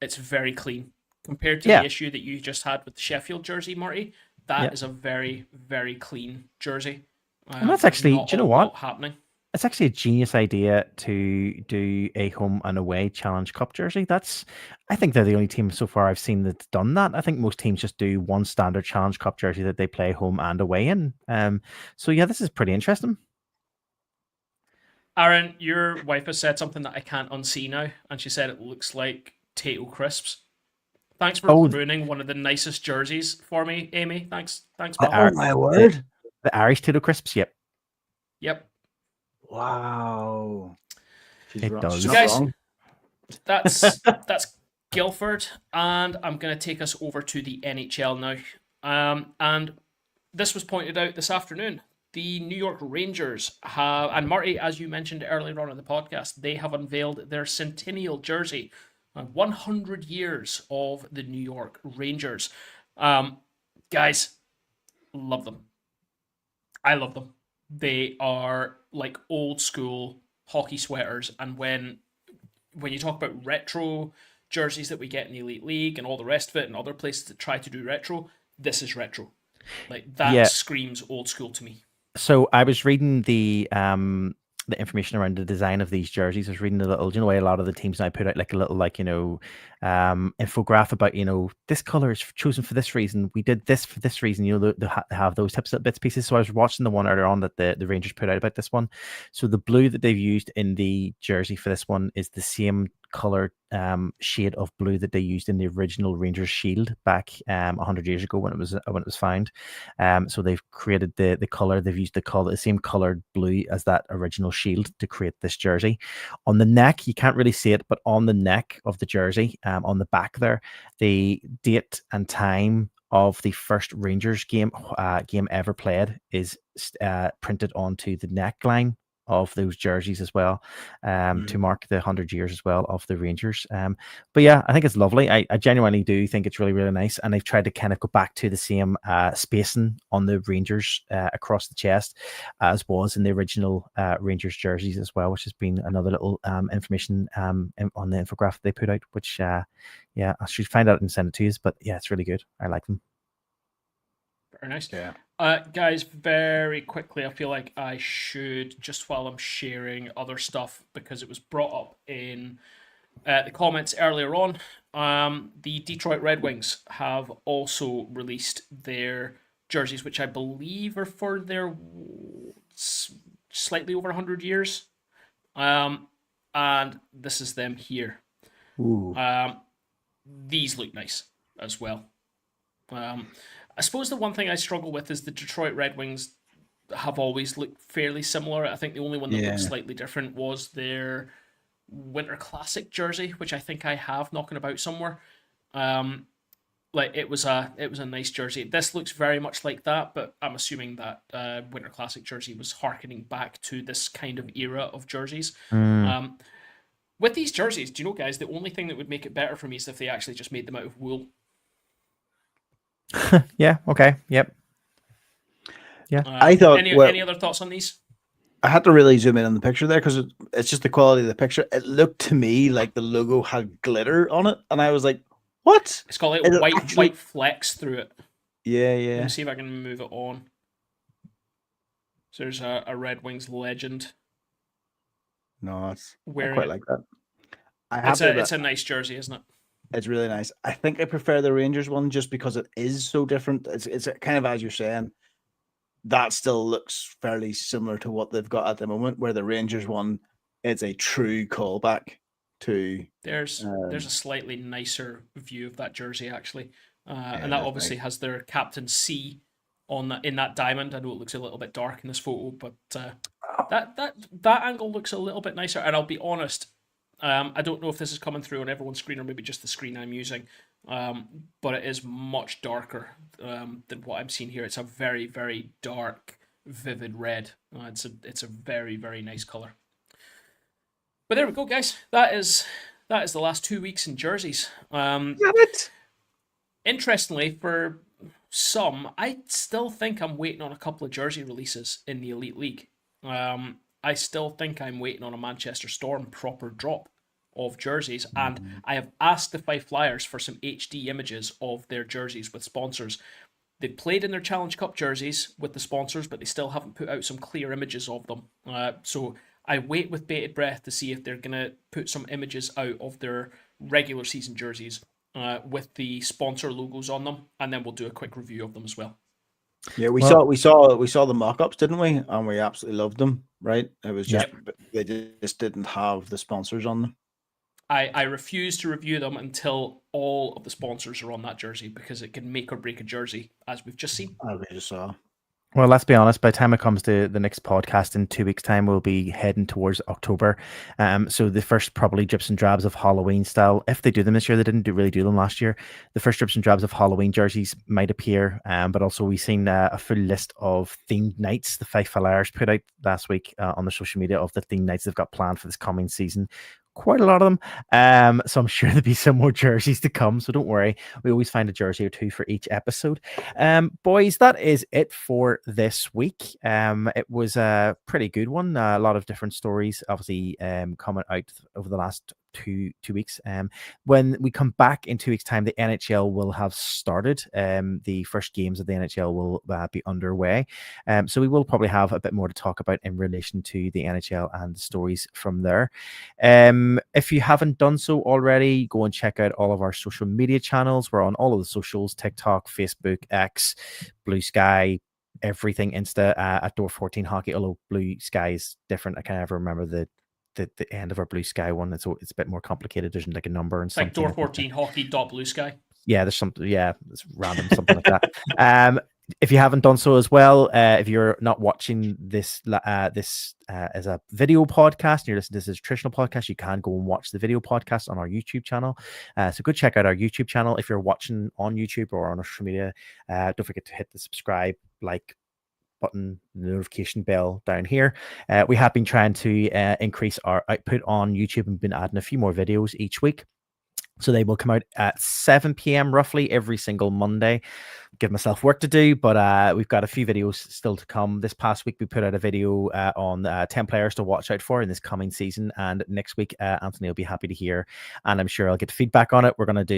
It's very clean compared to Yeah. the issue that you just had with the Sheffield jersey, Marty. That is a very, very clean jersey. And that's actually, not do you know a what? lot happening. It's actually a genius idea to do a home and away challenge cup jersey. I think they're the only team so far I've seen that's done that. I think most teams just do one standard challenge cup jersey that they play home and away in. So yeah, this is pretty interesting. Aaron, your wife has said something that I can't unsee now, and she said it looks like Tato crisps. Thanks for ruining one of the nicest jerseys for me, Amy. Thanks, Oh my word! The Irish Tato crisps. Yep. Wow. It does. Guys, that's Guildford, and I'm going to take us over to the NHL now. And this was pointed out this afternoon. The New York Rangers have, and Marty, as you mentioned earlier on in the podcast, they have unveiled their centennial jersey. 100 years of the New York Rangers. Guys, love them. I love them. They are like old school hockey sweaters, and when you talk about retro jerseys that we get in the Elite League and all the rest of it and other places that try to do retro, this is retro. Like that screams old school to me. So I was reading the information around the design of these jerseys. I was reading a little, you know, a lot of the teams now put out like a little, like, infograph about, this color is chosen for this reason. We did this for this reason. They have those types of bits pieces. So I was watching the one earlier on that the Rangers put out about this one. So the blue that they've used in the jersey for this one is the same color shade of blue that they used in the original Rangers shield back 100 years ago when it was found. So they've created the color. They've used the same colored blue as that original shield to create this jersey. On the neck, you can't really see it, but on the neck of the jersey, on the back there, the date and time of the first Rangers game ever played is printed onto the neckline of those jerseys as well, to mark the 100 years as well of the Rangers. But yeah, I think it's lovely. I genuinely do think it's really, really nice. And they've tried to kind of go back to the same spacing on the Rangers across the chest as was in the original Rangers jerseys as well, which has been another little information on the infographic they put out, which I should find out and send it to you. But yeah, it's really good. I like them. Very nice. Yeah. Guys, very quickly, I feel like I should, just while I'm sharing other stuff, because it was brought up in the comments earlier on, the Detroit Red Wings have also released their jerseys, which I believe are for their slightly over 100 years. And this is them here. Ooh. These look nice as well. I suppose the one thing I struggle with is the Detroit Red Wings have always looked fairly similar. I think the only one that looked slightly different was their Winter Classic jersey, which I think I have knocking about somewhere. It was a nice jersey. This looks very much like that, but I'm assuming that Winter Classic jersey was harkening back to this kind of era of jerseys. With these jerseys, do you know, guys, the only thing that would make it better for me is if they actually just made them out of wool. Yeah. Okay. Yep. Yeah. I thought. Any other thoughts on these? I had to really zoom in on the picture there because it's just the quality of the picture. It looked to me like the logo had glitter on it, and I was like, "What?" It's got like It white flecks through it. Yeah, Let yeah. me see if I can move it on. So there's a Red Wings legend. No, I Wearing quite it. like that. I have It's a nice jersey, isn't it? It's really nice. I think I prefer the Rangers one just because it is so different. It's kind of as you're saying, that still looks fairly similar to what they've got at the moment, where the Rangers one is a true callback to. There's a slightly nicer view of that jersey actually, Yeah, and that that's obviously has their captain C on that in that diamond. I know it looks a little bit dark in this photo, but that angle looks a little bit nicer. And I'll be honest, I don't know if this is coming through on everyone's screen or maybe just the screen I'm using, but it is much darker than what I'm seeing here. It's a very, very dark, vivid red. It's a very, very nice color. But there we go, guys. That is the last 2 weeks in jerseys. Damn it! Interestingly, for some, I still think I'm waiting on a couple of jersey releases in the Elite League. I still think I'm waiting on a Manchester Storm proper drop of jerseys, and I have asked the Fife Flyers for some HD images of their jerseys with sponsors. They played in their Challenge Cup jerseys with the sponsors, but they still haven't put out some clear images of them. So I wait with bated breath to see if they're going to put some images out of their regular season jerseys with the sponsor logos on them, and then we'll do a quick review of them as well. Yeah, we saw the mock-ups, didn't we? And we absolutely loved them, right? It was just they just didn't have the sponsors on them. I refuse to review them until all of the sponsors are on that jersey because it can make or break a jersey, as we've just seen. As we just saw. Well, let's be honest, by the time it comes to the next podcast in 2 weeks' time, we'll be heading towards October. So the first probably drips and drabs of Halloween style, if they do them this year, they didn't really do them last year. The first drips and drabs of Halloween jerseys might appear, but also we've seen a full list of themed nights the Fife Flyers put out last week on the social media of the themed nights they've got planned for this coming season. Quite a lot of them. So I'm sure there'll be some more jerseys to come. So don't worry. We always find a jersey or two for each episode. Boys, that is it for this week. It was a pretty good one. A lot of different stories, obviously, coming out over the last two weeks. When we come back in 2 weeks' time, the NHL will have started. The first games of the NHL will be underway. So we will probably have a bit more to talk about in relation to the NHL and the stories from there. If you haven't done so already, go and check out all of our social media channels. We're on all of the socials: TikTok, Facebook, X, Blue Sky, everything, Insta at Door 14 Hockey. Although Blue Sky is different, I can't ever remember the end of our Blue Sky one. It's a bit more complicated. There's like a number and something. Like Door 14 Hockey Blue Sky. Yeah, there's something. Yeah, it's random, something like that. If you haven't done so as well, if you're not watching this as a video podcast, and you're listening to this as a traditional podcast, you can go and watch the video podcast on our YouTube channel. So go check out our YouTube channel. If you're watching on YouTube or on our social media, don't forget to hit the subscribe, like button, the notification bell down here. We have been trying to increase our output on YouTube and been adding a few more videos each week. So they will come out at 7 p.m. roughly every single Monday. Give myself work to do, but we've got a few videos still to come. This past week, we put out a video on 10 players to watch out for in this coming season. And next week, Anthony will be happy to hear, and I'm sure I'll get feedback on it.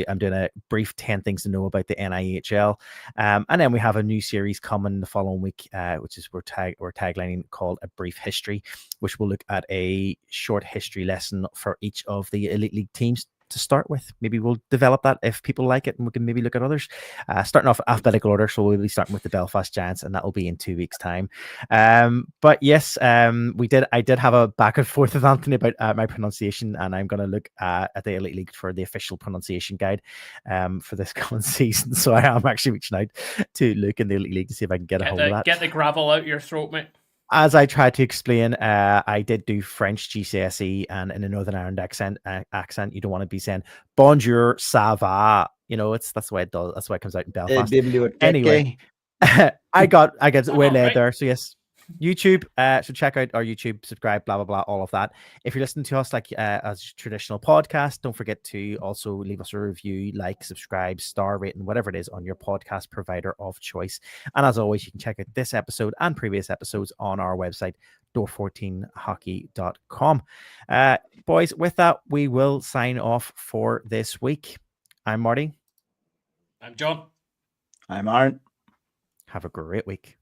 I'm doing a brief 10 things to know about the NIHL. And then we have a new series coming the following week, which is we're taglining called A Brief History, which will look at a short history lesson for each of the Elite League teams to start with. Maybe we'll develop that if people like it, and we can maybe look at others. Starting off alphabetical order, so we'll be starting with the Belfast Giants, and that will be in 2 weeks' time. But yes, I did have a back and forth with Anthony about my pronunciation, and I'm going to look at the Elite League for the official pronunciation guide for this coming season. So I am actually reaching out to Luke in the Elite League to see if I can get a hold of that. Get the gravel out your throat, mate. As I tried to explain, I did do French GCSE, and in a Northern Ireland accent, you don't want to be saying bonjour, ça va. You know, that's the way it does. That's why it comes out in Belfast. Anyway, I got way laid there. So yes, YouTube. So check out our YouTube, subscribe, blah blah blah, all of that. If you're listening to us like as traditional podcast, don't forget to also leave us a review, like, subscribe, star rating, whatever it is on your podcast provider of choice. And as always, you can check out this episode and previous episodes on our website, door14hockey.com. Boys, with that, we will sign off for this week. I'm Marty. I'm John. I'm Aaron. Have a great week.